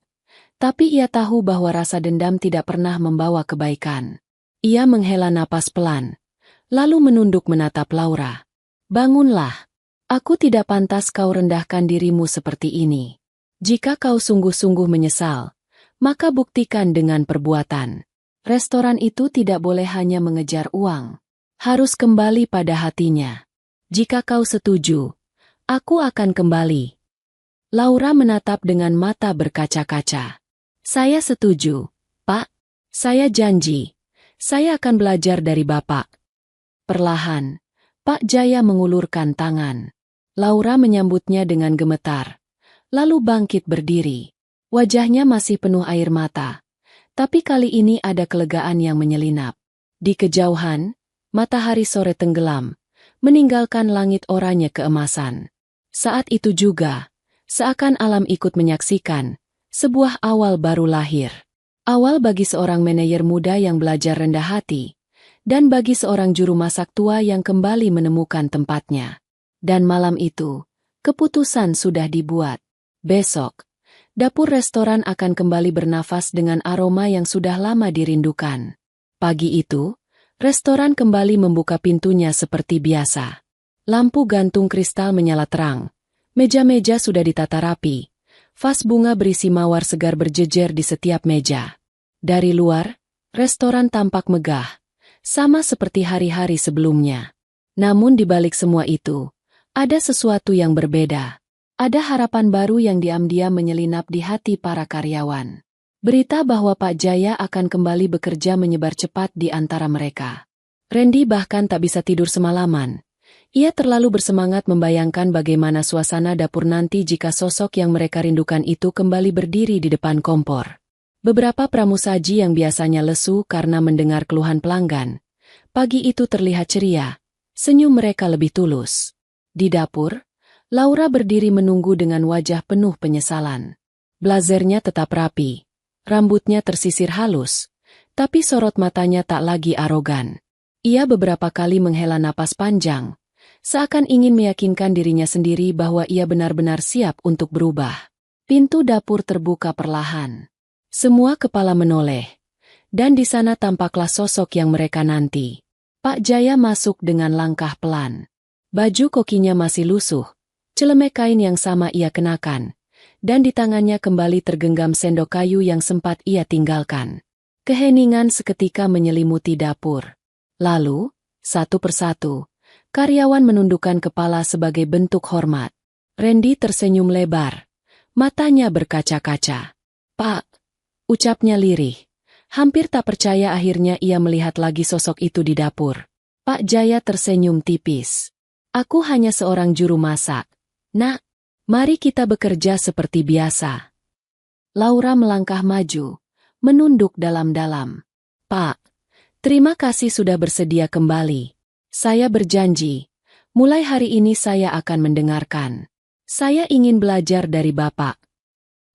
Speaker 1: tapi ia tahu bahwa rasa dendam tidak pernah membawa kebaikan. Ia menghela napas pelan, lalu menunduk menatap Laura. Bangunlah. Aku tidak pantas kau rendahkan dirimu seperti ini. Jika kau sungguh-sungguh menyesal, maka buktikan dengan perbuatan. Restoran itu tidak boleh hanya mengejar uang. Harus kembali pada hatinya. Jika kau setuju, aku akan kembali. Laura menatap dengan mata berkaca-kaca. Saya setuju, Pak. Saya janji. Saya akan belajar dari Bapak. Perlahan, Pak Jaya mengulurkan tangan. Laura menyambutnya dengan gemetar, lalu bangkit berdiri. Wajahnya masih penuh air mata, tapi kali ini ada kelegaan yang menyelinap. Di kejauhan, matahari sore tenggelam, meninggalkan langit oranye keemasan. Saat itu juga, seakan alam ikut menyaksikan, sebuah awal baru lahir. Awal bagi seorang manajer muda yang belajar rendah hati, dan bagi seorang juru masak tua yang kembali menemukan tempatnya. Dan malam itu, keputusan sudah dibuat. Besok, dapur restoran akan kembali bernafas dengan aroma yang sudah lama dirindukan. Pagi itu, restoran kembali membuka pintunya seperti biasa. Lampu gantung kristal menyala terang. Meja-meja sudah ditata rapi. Vas bunga berisi mawar segar berjejer di setiap meja. Dari luar, restoran tampak megah, sama seperti hari-hari sebelumnya. Namun di balik semua itu, ada sesuatu yang berbeda. Ada harapan baru yang diam-diam menyelinap di hati para karyawan. Berita bahwa Pak Jaya akan kembali bekerja menyebar cepat di antara mereka. Randy bahkan tak bisa tidur semalaman. Ia terlalu bersemangat membayangkan bagaimana suasana dapur nanti jika sosok yang mereka rindukan itu kembali berdiri di depan kompor. Beberapa pramusaji yang biasanya lesu karena mendengar keluhan pelanggan, pagi itu terlihat ceria, senyum mereka lebih tulus. Di dapur, Laura berdiri menunggu dengan wajah penuh penyesalan. Blazernya tetap rapi. Rambutnya tersisir halus, tapi sorot matanya tak lagi arogan. Ia beberapa kali menghela napas panjang, seakan ingin meyakinkan dirinya sendiri bahwa ia benar-benar siap untuk berubah. Pintu dapur terbuka perlahan. Semua kepala menoleh, dan di sana tampaklah sosok yang mereka nanti. Pak Jaya masuk dengan langkah pelan. Baju kokinya masih lusuh, celemek kain yang sama ia kenakan, dan di tangannya kembali tergenggam sendok kayu yang sempat ia tinggalkan. Keheningan seketika menyelimuti dapur. Lalu, satu persatu, karyawan menundukkan kepala sebagai bentuk hormat. Randy tersenyum lebar. Matanya berkaca-kaca. "Pak," ucapnya lirih. Hampir tak percaya akhirnya ia melihat lagi sosok itu di dapur. Pak Jaya tersenyum tipis. "Aku hanya seorang juru masak. Nak, mari kita bekerja seperti biasa." Laura melangkah maju, menunduk dalam-dalam. "Pak, terima kasih sudah bersedia kembali. Saya berjanji, mulai hari ini saya akan mendengarkan. Saya ingin belajar dari Bapak."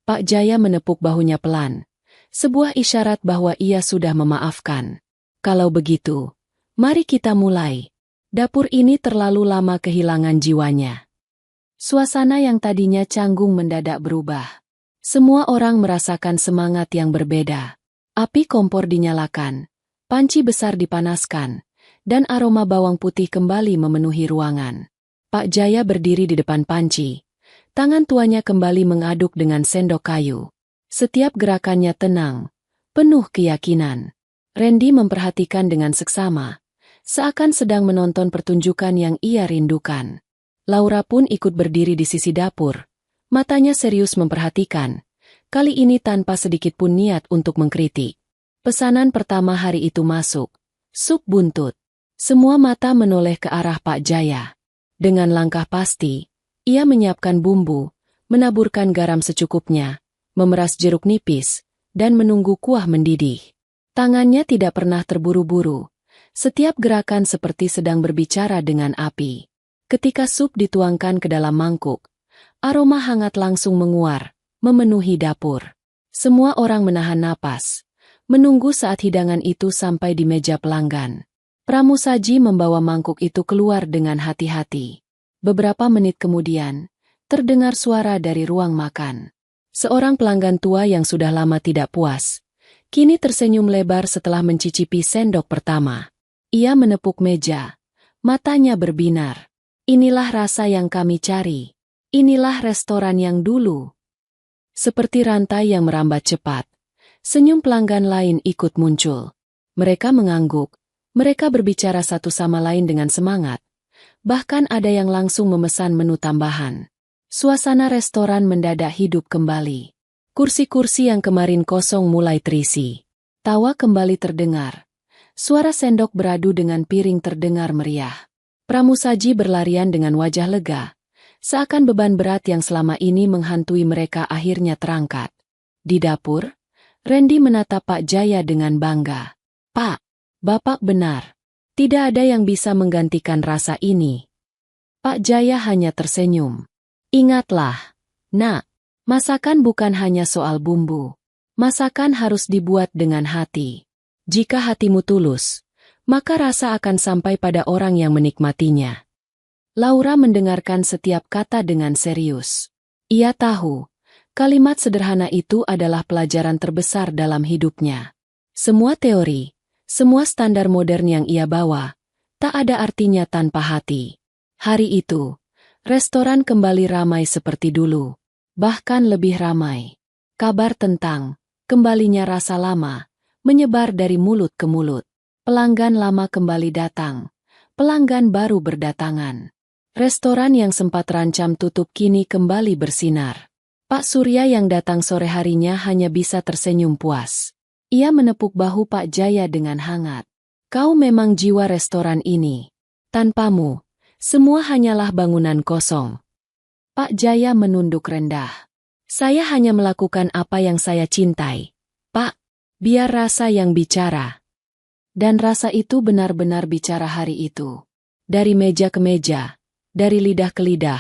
Speaker 1: Pak Jaya menepuk bahunya pelan, sebuah isyarat bahwa ia sudah memaafkan. "Kalau begitu, mari kita mulai." Dapur ini terlalu lama kehilangan jiwanya. Suasana yang tadinya canggung mendadak berubah. Semua orang merasakan semangat yang berbeda. Api kompor dinyalakan, panci besar dipanaskan, dan aroma bawang putih kembali memenuhi ruangan. Pak Jaya berdiri di depan panci. Tangan tuanya kembali mengaduk dengan sendok kayu. Setiap gerakannya tenang, penuh keyakinan. Randy memperhatikan dengan seksama, seakan sedang menonton pertunjukan yang ia rindukan. Laura pun ikut berdiri di sisi dapur. Matanya serius memperhatikan, kali ini tanpa sedikit pun niat untuk mengkritik. Pesanan pertama hari itu masuk. Sup buntut. Semua mata menoleh ke arah Pak Jaya. Dengan langkah pasti, ia menyiapkan bumbu, menaburkan garam secukupnya, memeras jeruk nipis, dan menunggu kuah mendidih. Tangannya tidak pernah terburu-buru. Setiap gerakan seperti sedang berbicara dengan api. Ketika sup dituangkan ke dalam mangkuk, aroma hangat langsung menguar, memenuhi dapur. Semua orang menahan napas, menunggu saat hidangan itu sampai di meja pelanggan. Pramusaji membawa mangkuk itu keluar dengan hati-hati. Beberapa menit kemudian, terdengar suara dari ruang makan. Seorang pelanggan tua yang sudah lama tidak puas, kini tersenyum lebar setelah mencicipi sendok pertama. Ia menepuk meja, matanya berbinar. "Inilah rasa yang kami cari. Inilah restoran yang dulu." Seperti rantai yang merambat cepat, senyum pelanggan lain ikut muncul. Mereka mengangguk, mereka berbicara satu sama lain dengan semangat. Bahkan ada yang langsung memesan menu tambahan. Suasana restoran mendadak hidup kembali. Kursi-kursi yang kemarin kosong mulai terisi. Tawa kembali terdengar. Suara sendok beradu dengan piring terdengar meriah. Pramusaji berlarian dengan wajah lega, seakan beban berat yang selama ini menghantui mereka akhirnya terangkat. Di dapur, Randy menatap Pak Jaya dengan bangga. "Pak, Bapak benar. Tidak ada yang bisa menggantikan rasa ini." Pak Jaya hanya tersenyum. "Ingatlah, Nak, masakan bukan hanya soal bumbu. Masakan harus dibuat dengan hati. Jika hatimu tulus, maka rasa akan sampai pada orang yang menikmatinya." Laura mendengarkan setiap kata dengan serius. Ia tahu, kalimat sederhana itu adalah pelajaran terbesar dalam hidupnya. Semua teori, Semua standar modern yang ia bawa, tak ada artinya tanpa hati. Hari itu, restoran kembali ramai seperti dulu, bahkan lebih ramai. Kabar tentang kembalinya rasa lama menyebar dari mulut ke mulut. Pelanggan lama kembali datang, pelanggan baru berdatangan. Restoran yang sempat terancam tutup kini kembali bersinar. Pak Surya yang datang sore harinya hanya bisa tersenyum puas. Ia menepuk bahu Pak Jaya dengan hangat. Kau memang jiwa restoran ini. Tanpamu, semua hanyalah bangunan kosong. Pak Jaya menunduk rendah. Saya hanya melakukan apa yang saya cintai. Pak, biar rasa yang bicara. Dan rasa itu benar-benar bicara hari itu. Dari meja ke meja, dari lidah ke lidah,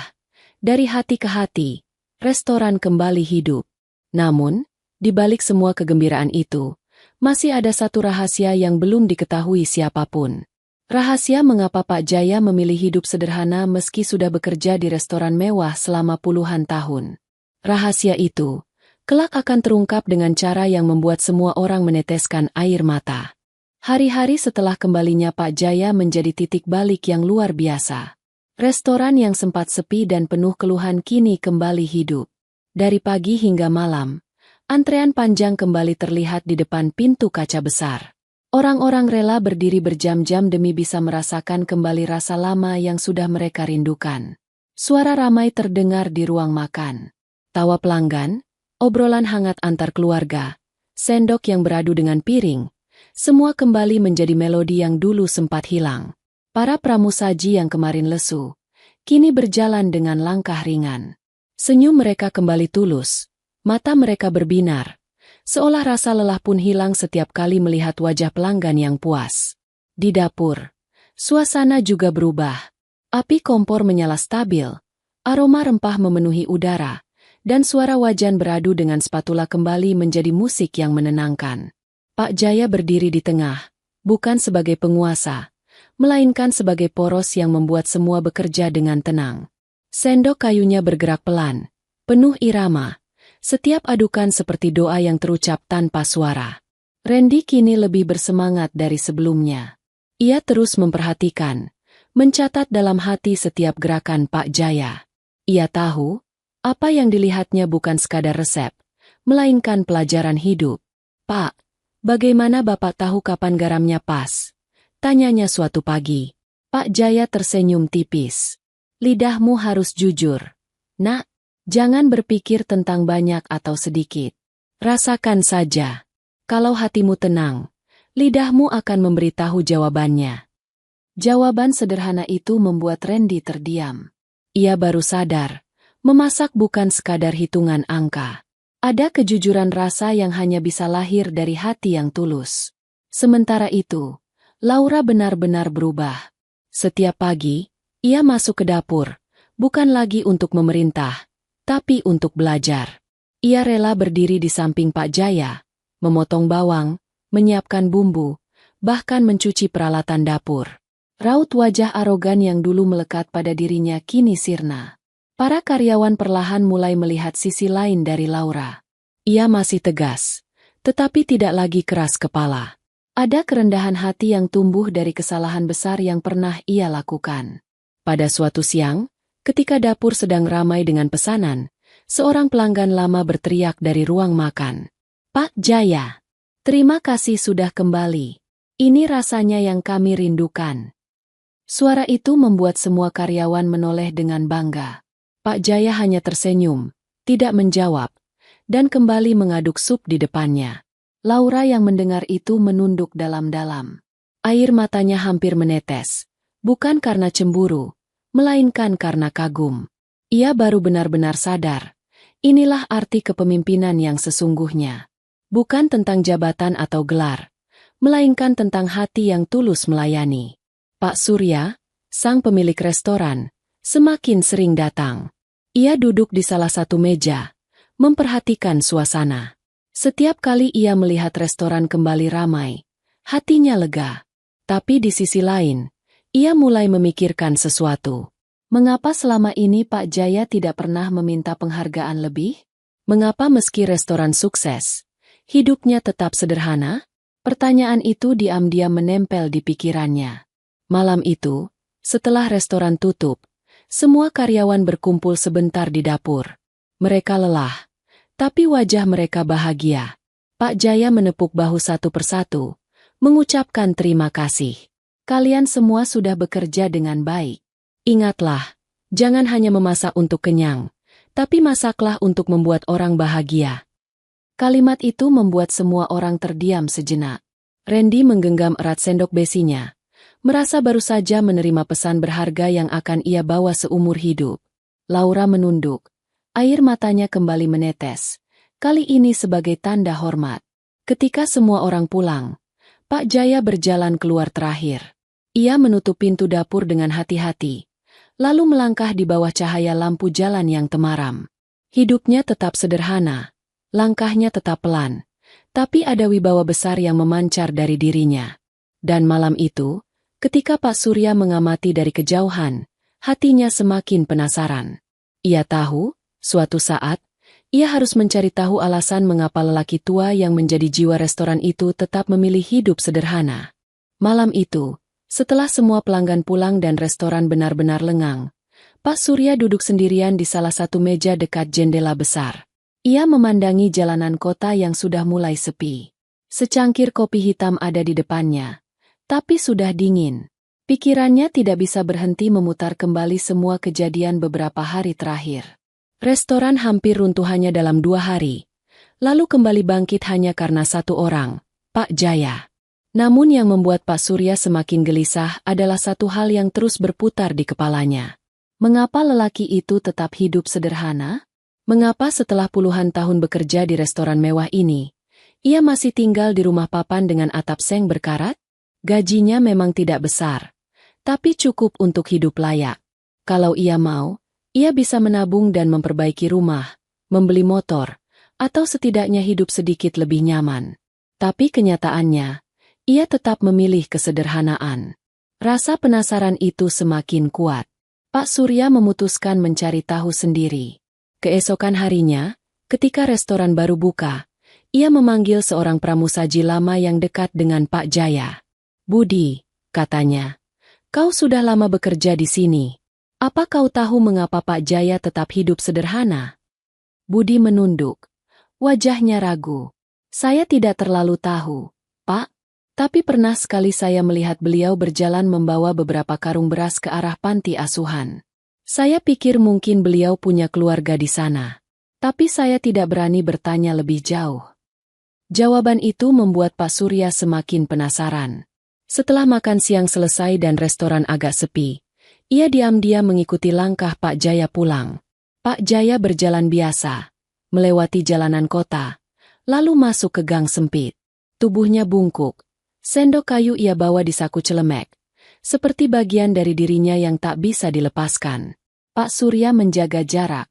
Speaker 1: dari hati ke hati, restoran kembali hidup. Namun, di balik semua kegembiraan itu, masih ada satu rahasia yang belum diketahui siapapun. Rahasia mengapa Pak Jaya memilih hidup sederhana meski sudah bekerja di restoran mewah selama puluhan tahun. Rahasia itu, kelak akan terungkap dengan cara yang membuat semua orang meneteskan air mata. Hari-hari setelah kembalinya Pak Jaya menjadi titik balik yang luar biasa. Restoran yang sempat sepi dan penuh keluhan kini kembali hidup. Dari pagi hingga malam, antrean panjang kembali terlihat di depan pintu kaca besar. Orang-orang rela berdiri berjam-jam demi bisa merasakan kembali rasa lama yang sudah mereka rindukan. Suara ramai terdengar di ruang makan. Tawa pelanggan, obrolan hangat antar keluarga, sendok yang beradu dengan piring, semua kembali menjadi melodi yang dulu sempat hilang. Para pramusaji yang kemarin lesu, kini berjalan dengan langkah ringan. Senyum mereka kembali tulus, mata mereka berbinar, seolah rasa lelah pun hilang setiap kali melihat wajah pelanggan yang puas. Di dapur, suasana juga berubah. Api kompor menyala stabil, aroma rempah memenuhi udara, dan suara wajan beradu dengan spatula kembali menjadi musik yang menenangkan. Pak Jaya berdiri di tengah, bukan sebagai penguasa, melainkan sebagai poros yang membuat semua bekerja dengan tenang. Sendok kayunya bergerak pelan, penuh irama, setiap adukan seperti doa yang terucap tanpa suara. Randy kini lebih bersemangat dari sebelumnya. Ia terus memperhatikan, mencatat dalam hati setiap gerakan Pak Jaya. Ia tahu, apa yang dilihatnya bukan sekadar resep, melainkan pelajaran hidup. Pak, bagaimana Bapak tahu kapan garamnya pas? Tanyanya suatu pagi. Pak Jaya tersenyum tipis. Lidahmu harus jujur. Nak, jangan berpikir tentang banyak atau sedikit. Rasakan saja. Kalau hatimu tenang, lidahmu akan memberitahu jawabannya. Jawaban sederhana itu membuat Randy terdiam. Ia baru sadar, memasak bukan sekadar hitungan angka. Ada kejujuran rasa yang hanya bisa lahir dari hati yang tulus. Sementara itu, Laura benar-benar berubah. Setiap pagi, ia masuk ke dapur, bukan lagi untuk memerintah, tapi untuk belajar. Ia rela berdiri di samping Pak Jaya, memotong bawang, menyiapkan bumbu, bahkan mencuci peralatan dapur. Raut wajah arogan yang dulu melekat pada dirinya kini sirna. Para karyawan perlahan mulai melihat sisi lain dari Laura. Ia masih tegas, tetapi tidak lagi keras kepala. Ada kerendahan hati yang tumbuh dari kesalahan besar yang pernah ia lakukan. Pada suatu siang, ketika dapur sedang ramai dengan pesanan, seorang pelanggan lama berteriak dari ruang makan. Pak Jaya, terima kasih sudah kembali. Ini rasanya yang kami rindukan. Suara itu membuat semua karyawan menoleh dengan bangga. Pak Jaya hanya tersenyum, tidak menjawab, dan kembali mengaduk sup di depannya. Laura yang mendengar itu menunduk dalam-dalam. Air matanya hampir menetes, bukan karena cemburu, melainkan karena kagum. Ia baru benar-benar sadar, inilah arti kepemimpinan yang sesungguhnya. Bukan tentang jabatan atau gelar, melainkan tentang hati yang tulus melayani. Pak Surya, sang pemilik restoran, semakin sering datang. Ia duduk di salah satu meja, memperhatikan suasana. Setiap kali ia melihat restoran kembali ramai, hatinya lega. Tapi di sisi lain, ia mulai memikirkan sesuatu. Mengapa selama ini Pak Jaya tidak pernah meminta penghargaan lebih? Mengapa meski restoran sukses, hidupnya tetap sederhana? Pertanyaan itu diam-diam menempel di pikirannya. Malam itu, setelah restoran tutup, semua karyawan berkumpul sebentar di dapur. Mereka lelah, tapi wajah mereka bahagia. Pak Jaya menepuk bahu satu persatu, mengucapkan terima kasih. Kalian semua sudah bekerja dengan baik. Ingatlah, jangan hanya memasak untuk kenyang, tapi masaklah untuk membuat orang bahagia. Kalimat itu membuat semua orang terdiam sejenak. Randy menggenggam erat sendok besinya, merasa baru saja menerima pesan berharga yang akan ia bawa seumur hidup. Laura menunduk. Air matanya kembali menetes, kali ini sebagai tanda hormat. Ketika semua orang pulang, Pak Jaya berjalan keluar terakhir. Ia menutup pintu dapur dengan hati-hati, lalu melangkah di bawah cahaya lampu jalan yang temaram. Hidupnya tetap sederhana. Langkahnya tetap pelan, tapi ada wibawa besar yang memancar dari dirinya. Dan malam itu, ketika Pak Surya mengamati dari kejauhan, hatinya semakin penasaran. Ia tahu, suatu saat, ia harus mencari tahu alasan mengapa lelaki tua yang menjadi jiwa restoran itu tetap memilih hidup sederhana. Malam itu, setelah semua pelanggan pulang dan restoran benar-benar lengang, Pak Surya duduk sendirian di salah satu meja dekat jendela besar. Ia memandangi jalanan kota yang sudah mulai sepi. Secangkir kopi hitam ada di depannya, tapi sudah dingin. Pikirannya tidak bisa berhenti memutar kembali semua kejadian beberapa hari terakhir. Restoran hampir runtuh hanya dalam 2 hari, lalu kembali bangkit hanya karena satu orang, Pak Jaya. Namun yang membuat Pak Surya semakin gelisah adalah satu hal yang terus berputar di kepalanya. Mengapa lelaki itu tetap hidup sederhana? Mengapa setelah puluhan tahun bekerja di restoran mewah ini, ia masih tinggal di rumah papan dengan atap seng berkarat? Gajinya memang tidak besar, tapi cukup untuk hidup layak. Kalau ia mau, ia bisa menabung dan memperbaiki rumah, membeli motor, atau setidaknya hidup sedikit lebih nyaman. Tapi kenyataannya, ia tetap memilih kesederhanaan. Rasa penasaran itu semakin kuat. Pak Surya memutuskan mencari tahu sendiri. Keesokan harinya, ketika restoran baru buka, ia memanggil seorang pramusaji lama yang dekat dengan Pak Jaya. "Budi," katanya, "kau sudah lama bekerja di sini. Apa kau tahu mengapa Pak Jaya tetap hidup sederhana?" Budi menunduk. Wajahnya ragu. "Saya tidak terlalu tahu, Pak. Tapi pernah sekali saya melihat beliau berjalan membawa beberapa karung beras ke arah panti asuhan. Saya pikir mungkin beliau punya keluarga di sana. Tapi saya tidak berani bertanya lebih jauh." Jawaban itu membuat Pak Surya semakin penasaran. Setelah makan siang selesai dan restoran agak sepi, ia diam-diam mengikuti langkah Pak Jaya pulang. Pak Jaya berjalan biasa, melewati jalanan kota, lalu masuk ke gang sempit. Tubuhnya bungkuk, sendok kayu ia bawa di saku celemek, seperti bagian dari dirinya yang tak bisa dilepaskan. Pak Surya menjaga jarak,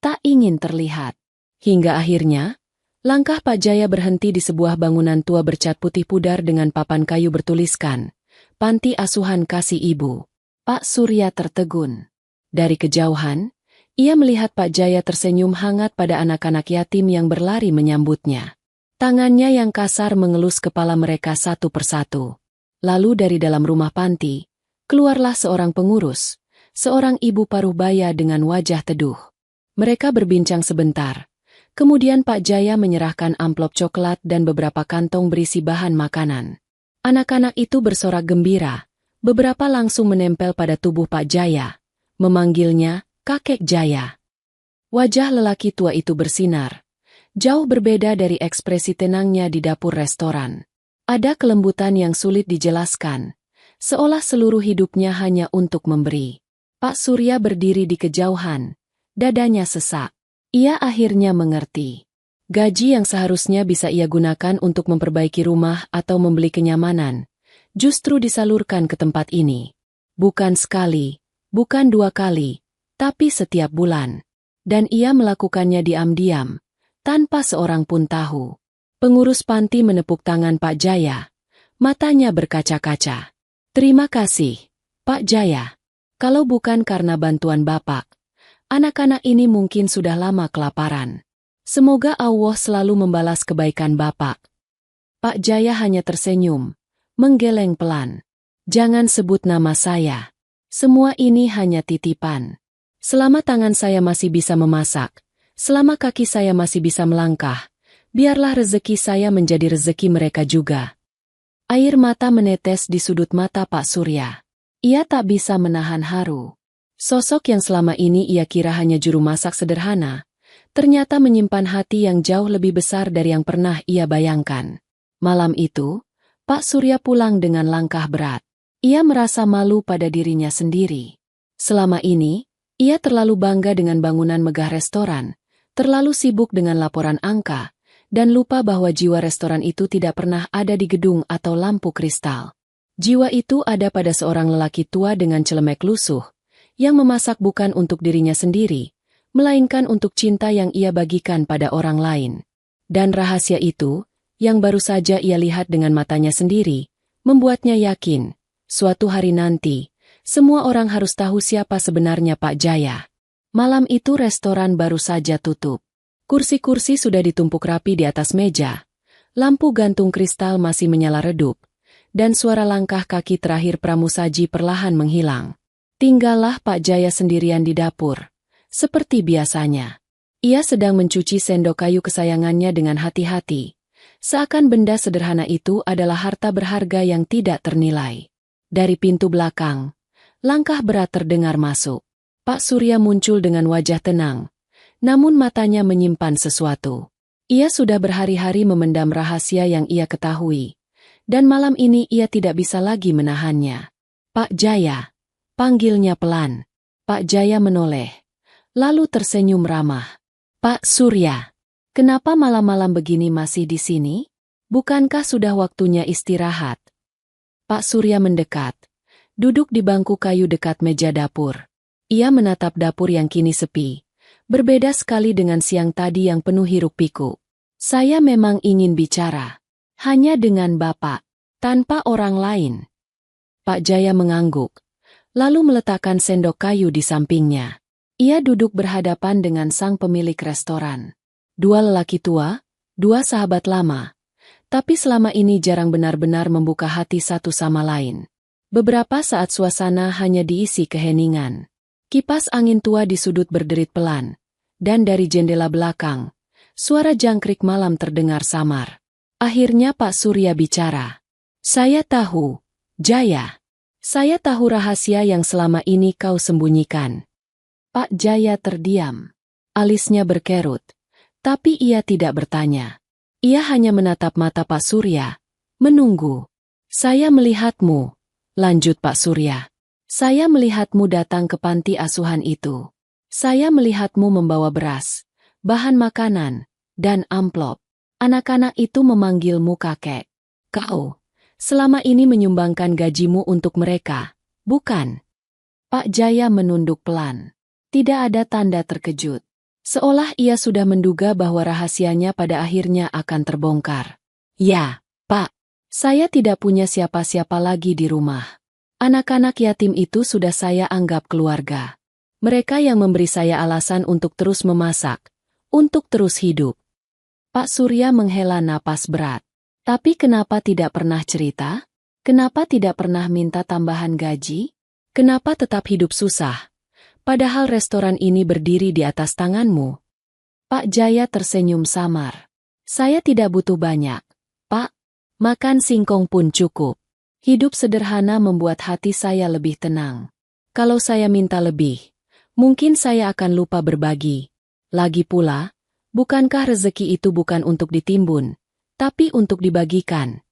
Speaker 1: tak ingin terlihat. Hingga akhirnya, langkah Pak Jaya berhenti di sebuah bangunan tua bercat putih pudar dengan papan kayu bertuliskan, "Panti Asuhan Kasih Ibu." Pak Surya tertegun. Dari kejauhan, ia melihat Pak Jaya tersenyum hangat pada anak-anak yatim yang berlari menyambutnya. Tangannya yang kasar mengelus kepala mereka satu persatu. Lalu dari dalam rumah panti, keluarlah seorang pengurus, seorang ibu paruh baya dengan wajah teduh. Mereka berbincang sebentar. Kemudian Pak Jaya menyerahkan amplop coklat dan beberapa kantong berisi bahan makanan. Anak-anak itu bersorak gembira. Beberapa langsung menempel pada tubuh Pak Jaya, memanggilnya Kakek Jaya. Wajah lelaki tua itu bersinar, jauh berbeda dari ekspresi tenangnya di dapur restoran. Ada kelembutan yang sulit dijelaskan, seolah seluruh hidupnya hanya untuk memberi. Pak Surya berdiri di kejauhan, dadanya sesak. Ia akhirnya mengerti. Gaji yang seharusnya bisa ia gunakan untuk memperbaiki rumah atau membeli kenyamanan, justru disalurkan ke tempat ini. Bukan sekali, bukan 2 kali, tapi setiap bulan. Dan ia melakukannya diam-diam, tanpa seorang pun tahu. Pengurus panti menepuk tangan Pak Jaya. Matanya berkaca-kaca. "Terima kasih, Pak Jaya. Kalau bukan karena bantuan Bapak, anak-anak ini mungkin sudah lama kelaparan. Semoga Allah selalu membalas kebaikan Bapak." Pak Jaya hanya tersenyum, menggeleng pelan. Jangan sebut nama saya. Semua ini hanya titipan. Selama tangan saya masih bisa memasak, selama kaki saya masih bisa melangkah, biarlah rezeki saya menjadi rezeki mereka juga. Air mata menetes di sudut mata Pak Surya. Ia tak bisa menahan haru. Sosok yang selama ini ia kira hanya juru masak sederhana, ternyata menyimpan hati yang jauh lebih besar dari yang pernah ia bayangkan. Malam itu, Pak Surya pulang dengan langkah berat. Ia merasa malu pada dirinya sendiri. Selama ini, ia terlalu bangga dengan bangunan megah restoran, terlalu sibuk dengan laporan angka, dan lupa bahwa jiwa restoran itu tidak pernah ada di gedung atau lampu kristal. Jiwa itu ada pada seorang lelaki tua dengan celemek lusuh, yang memasak bukan untuk dirinya sendiri, melainkan untuk cinta yang ia bagikan pada orang lain. Dan rahasia itu, yang baru saja ia lihat dengan matanya sendiri, membuatnya yakin, suatu hari nanti, semua orang harus tahu siapa sebenarnya Pak Jaya. Malam itu restoran baru saja tutup. Kursi-kursi sudah ditumpuk rapi di atas meja. Lampu gantung kristal masih menyala redup. Dan suara langkah kaki terakhir pramusaji perlahan menghilang. Tinggallah Pak Jaya sendirian di dapur. Seperti biasanya. Ia sedang mencuci sendok kayu kesayangannya dengan hati-hati. Seakan benda sederhana itu adalah harta berharga yang tidak ternilai. Dari pintu belakang, langkah berat terdengar masuk. Pak Surya muncul dengan wajah tenang, namun matanya menyimpan sesuatu. Ia sudah berhari-hari memendam rahasia yang ia ketahui, dan malam ini ia tidak bisa lagi menahannya. Pak Jaya, panggilnya pelan. Pak Jaya menoleh, lalu tersenyum ramah. Pak Surya, kenapa malam-malam begini masih di sini? Bukankah sudah waktunya istirahat? Pak Surya mendekat, duduk di bangku kayu dekat meja dapur. Ia menatap dapur yang kini sepi, berbeda sekali dengan siang tadi yang penuh hiruk-pikuk. Saya memang ingin bicara, hanya dengan Bapak, tanpa orang lain. Pak Jaya mengangguk, lalu meletakkan sendok kayu di sampingnya. Ia duduk berhadapan dengan sang pemilik restoran. Dua lelaki tua, dua sahabat lama. Tapi selama ini jarang benar-benar membuka hati satu sama lain. Beberapa saat suasana hanya diisi keheningan. Kipas angin tua di sudut berderit pelan, dan dari jendela belakang, suara jangkrik malam terdengar samar. Akhirnya Pak Surya bicara. Saya tahu, Jaya. Saya tahu rahasia yang selama ini kau sembunyikan. Pak Jaya terdiam. Alisnya berkerut, tapi ia tidak bertanya. Ia hanya menatap mata Pak Surya, menunggu. Saya melihatmu, lanjut Pak Surya. Saya melihatmu datang ke panti asuhan itu. Saya melihatmu membawa beras, bahan makanan, dan amplop. Anak-anak itu memanggilmu kakek. Kau, selama ini menyumbangkan gajimu untuk mereka, bukan? Pak Jaya menunduk pelan. Tidak ada tanda terkejut. Seolah ia sudah menduga bahwa rahasianya pada akhirnya akan terbongkar. Ya, Pak. Saya tidak punya siapa-siapa lagi di rumah. Anak-anak yatim itu sudah saya anggap keluarga. Mereka yang memberi saya alasan untuk terus memasak, untuk terus hidup. Pak Surya menghela napas berat. Tapi kenapa tidak pernah cerita? Kenapa tidak pernah minta tambahan gaji? Kenapa tetap hidup susah? Padahal restoran ini berdiri di atas tanganmu. Pak Jaya tersenyum samar. Saya tidak butuh banyak, Pak. Makan singkong pun cukup. Hidup sederhana membuat hati saya lebih tenang. Kalau saya minta lebih, mungkin saya akan lupa berbagi. Lagi pula, bukankah rezeki itu bukan untuk ditimbun, tapi untuk dibagikan?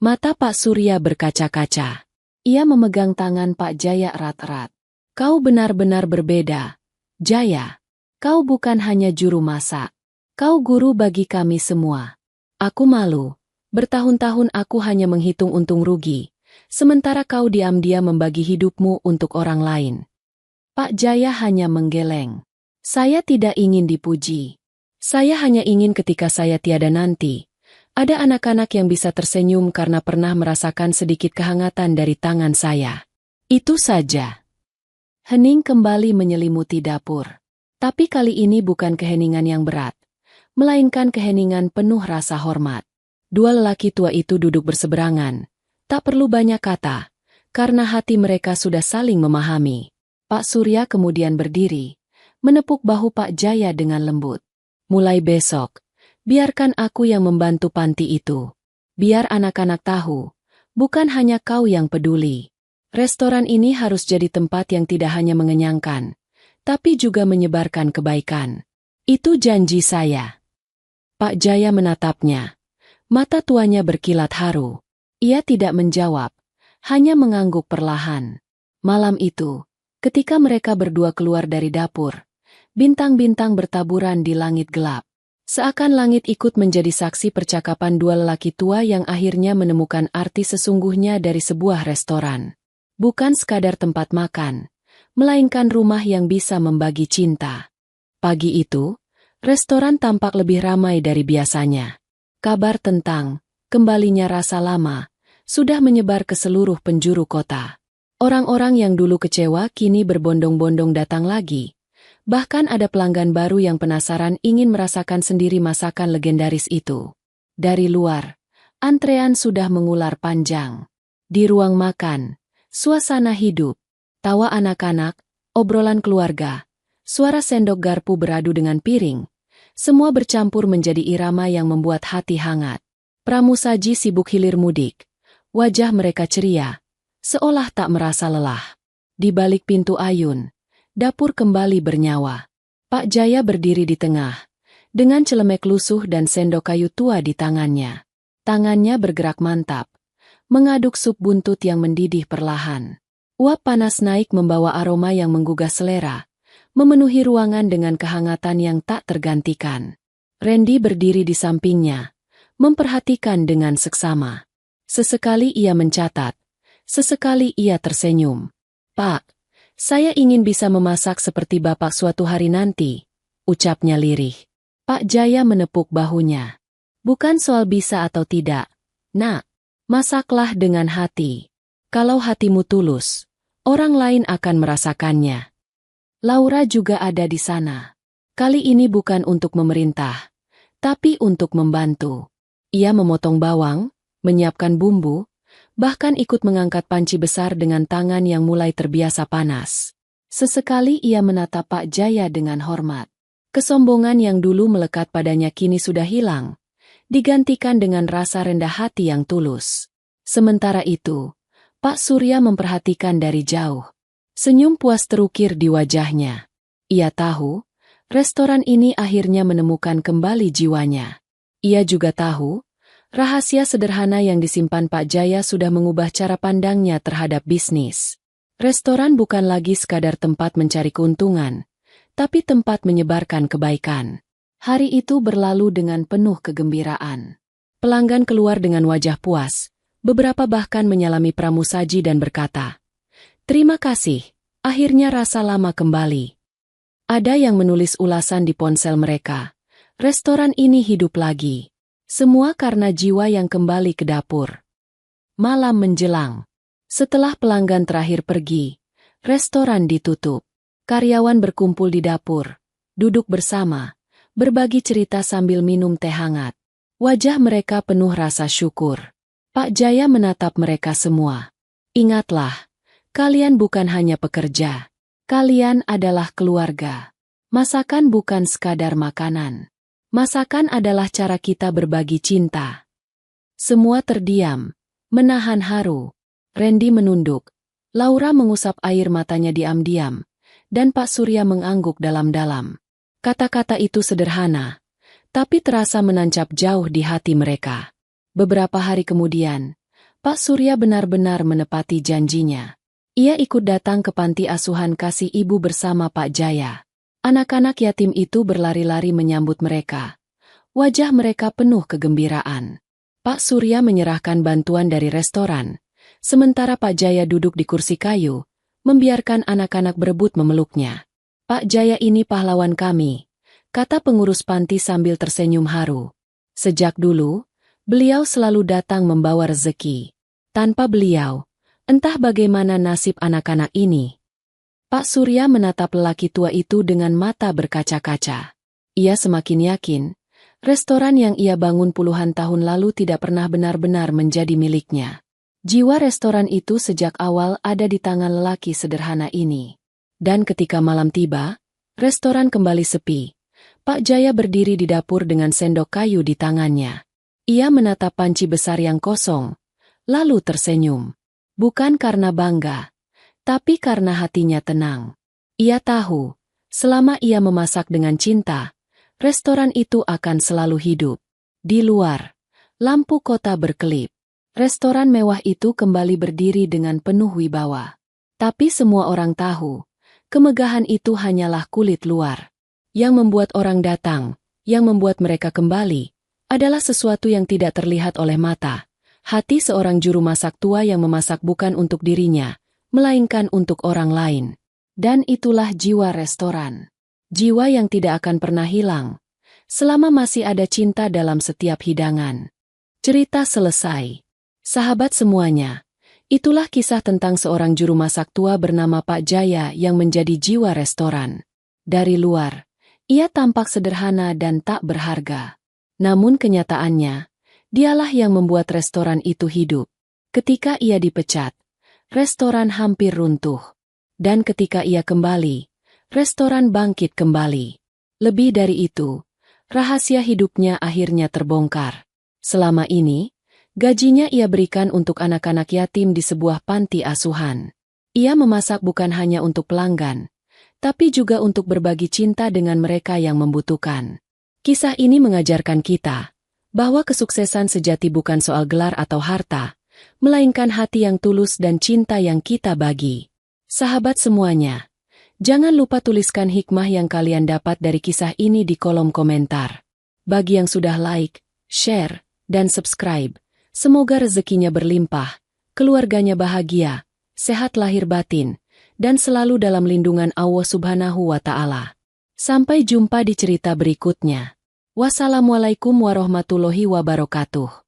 Speaker 1: Mata Pak Surya berkaca-kaca. Ia memegang tangan Pak Jaya erat-erat. Kau benar-benar berbeda, Jaya. Kau bukan hanya juru masak. Kau guru bagi kami semua. Aku malu. Bertahun-tahun aku hanya menghitung untung rugi, sementara kau diam-diam membagi hidupmu untuk orang lain. Pak Jaya hanya menggeleng. Saya tidak ingin dipuji. Saya hanya ingin ketika saya tiada nanti, ada anak-anak yang bisa tersenyum karena pernah merasakan sedikit kehangatan dari tangan saya. Itu saja. Hening kembali menyelimuti dapur. Tapi kali ini bukan keheningan yang berat, melainkan keheningan penuh rasa hormat. Dua lelaki tua itu duduk berseberangan. Tak perlu banyak kata, karena hati mereka sudah saling memahami. Pak Surya kemudian berdiri, menepuk bahu Pak Jaya dengan lembut. Mulai besok, biarkan aku yang membantu panti itu. Biar anak-anak tahu, bukan hanya kau yang peduli. Restoran ini harus jadi tempat yang tidak hanya mengenyangkan, tapi juga menyebarkan kebaikan. Itu janji saya. Pak Jaya menatapnya. Mata tuanya berkilat haru. Ia tidak menjawab, hanya mengangguk perlahan. Malam itu, ketika mereka berdua keluar dari dapur, bintang-bintang bertaburan di langit gelap. Seakan langit ikut menjadi saksi percakapan dua lelaki tua yang akhirnya menemukan arti sesungguhnya dari sebuah restoran. Bukan sekadar tempat makan, melainkan rumah yang bisa membagi cinta. Pagi itu, restoran tampak lebih ramai dari biasanya. Kabar tentang kembalinya rasa lama sudah menyebar ke seluruh penjuru kota. Orang-orang yang dulu kecewa kini berbondong-bondong datang lagi. Bahkan ada pelanggan baru yang penasaran ingin merasakan sendiri masakan legendaris itu. Dari luar, antrean sudah mengular panjang. Di ruang makan, suasana hidup, tawa anak-anak, obrolan keluarga, suara sendok garpu beradu dengan piring. Semua bercampur menjadi irama yang membuat hati hangat. Pramusaji sibuk hilir mudik. Wajah mereka ceria, seolah tak merasa lelah. Di balik pintu ayun, dapur kembali bernyawa. Pak Jaya berdiri di tengah, dengan celemek lusuh dan sendok kayu tua di tangannya. Tangannya bergerak mantap, mengaduk sup buntut yang mendidih perlahan. Uap panas naik membawa aroma yang menggugah selera, memenuhi ruangan dengan kehangatan yang tak tergantikan. Randy berdiri di sampingnya, memperhatikan dengan seksama. Sesekali ia mencatat, sesekali ia tersenyum. "Pak, saya ingin bisa memasak seperti Bapak suatu hari nanti," ucapnya lirih. Pak Jaya menepuk bahunya. "Bukan soal bisa atau tidak, Nak. Masaklah dengan hati. Kalau hatimu tulus, orang lain akan merasakannya." Laura juga ada di sana. Kali ini bukan untuk memerintah, tapi untuk membantu. Ia memotong bawang, menyiapkan bumbu, bahkan ikut mengangkat panci besar dengan tangan yang mulai terbiasa panas. Sesekali ia menatap Pak Jaya dengan hormat. Kesombongan yang dulu melekat padanya kini sudah hilang, digantikan dengan rasa rendah hati yang tulus. Sementara itu, Pak Surya memperhatikan dari jauh. Senyum puas terukir di wajahnya. Ia tahu, restoran ini akhirnya menemukan kembali jiwanya. Ia juga tahu, rahasia sederhana yang disimpan Pak Jaya sudah mengubah cara pandangnya terhadap bisnis. Restoran bukan lagi sekadar tempat mencari keuntungan, tapi tempat menyebarkan kebaikan. Hari itu berlalu dengan penuh kegembiraan. Pelanggan keluar dengan wajah puas, beberapa bahkan menyalami pramusaji dan berkata, "Terima kasih, akhirnya rasa lama kembali." Ada yang menulis ulasan di ponsel mereka. Restoran ini hidup lagi. Semua karena jiwa yang kembali ke dapur. Malam menjelang. Setelah pelanggan terakhir pergi, restoran ditutup. Karyawan berkumpul di dapur, duduk bersama, berbagi cerita sambil minum teh hangat. Wajah mereka penuh rasa syukur. Pak Jaya menatap mereka semua. "Ingatlah, kalian bukan hanya pekerja. Kalian adalah keluarga. Masakan bukan sekadar makanan. Masakan adalah cara kita berbagi cinta." Semua terdiam, menahan haru. Randy menunduk. Laura mengusap air matanya diam-diam, dan Pak Surya mengangguk dalam-dalam. Kata-kata itu sederhana, tapi terasa menancap jauh di hati mereka. Beberapa hari kemudian, Pak Surya benar-benar menepati janjinya. Ia ikut datang ke panti asuhan kasih ibu bersama Pak Jaya. Anak-anak yatim itu berlari-lari menyambut mereka. Wajah mereka penuh kegembiraan. Pak Surya menyerahkan bantuan dari restoran, sementara Pak Jaya duduk di kursi kayu, membiarkan anak-anak berebut memeluknya. "Pak Jaya ini pahlawan kami," kata pengurus panti sambil tersenyum haru. "Sejak dulu, beliau selalu datang membawa rezeki. Tanpa beliau, entah bagaimana nasib anak-anak ini." Pak Surya menatap lelaki tua itu dengan mata berkaca-kaca. Ia semakin yakin, Restoran yang ia bangun puluhan tahun lalu tidak pernah benar-benar menjadi miliknya. Jiwa restoran itu sejak awal ada di tangan lelaki sederhana ini. Dan ketika malam tiba, restoran kembali sepi. Pak Jaya berdiri di dapur dengan sendok kayu di tangannya. Ia menatap panci besar yang kosong, lalu tersenyum. Bukan karena bangga, tapi karena hatinya tenang. Ia tahu, selama ia memasak dengan cinta, restoran itu akan selalu hidup. Di luar, lampu kota berkelip. Restoran mewah itu kembali berdiri dengan penuh wibawa. Tapi semua orang tahu, kemegahan itu hanyalah kulit luar. Yang membuat orang datang, yang membuat mereka kembali, adalah sesuatu yang tidak terlihat oleh mata. Hati seorang juru masak tua yang memasak bukan untuk dirinya, melainkan untuk orang lain. Dan itulah jiwa restoran. Jiwa yang tidak akan pernah hilang, selama masih ada cinta dalam setiap hidangan. Cerita selesai. Sahabat semuanya, itulah kisah tentang seorang juru masak tua bernama Pak Jaya yang menjadi jiwa restoran. Dari luar, ia tampak sederhana dan tak berharga. Namun kenyataannya, dialah yang membuat restoran itu hidup. Ketika ia dipecat, restoran hampir runtuh. Dan ketika ia kembali, restoran bangkit kembali. Lebih dari itu, rahasia hidupnya akhirnya terbongkar. Selama ini, gajinya ia berikan untuk anak-anak yatim di sebuah panti asuhan. Ia memasak bukan hanya untuk pelanggan, tapi juga untuk berbagi cinta dengan mereka yang membutuhkan. Kisah ini mengajarkan kita bahwa kesuksesan sejati bukan soal gelar atau harta, melainkan hati yang tulus dan cinta yang kita bagi. Sahabat semuanya, jangan lupa tuliskan hikmah yang kalian dapat dari kisah ini di kolom komentar. Bagi yang sudah like, share, dan subscribe, semoga rezekinya berlimpah, keluarganya bahagia, sehat lahir batin, dan selalu dalam lindungan Allah Subhanahu wa Ta'ala. Sampai jumpa di cerita berikutnya. Wassalamualaikum warahmatullahi wabarakatuh.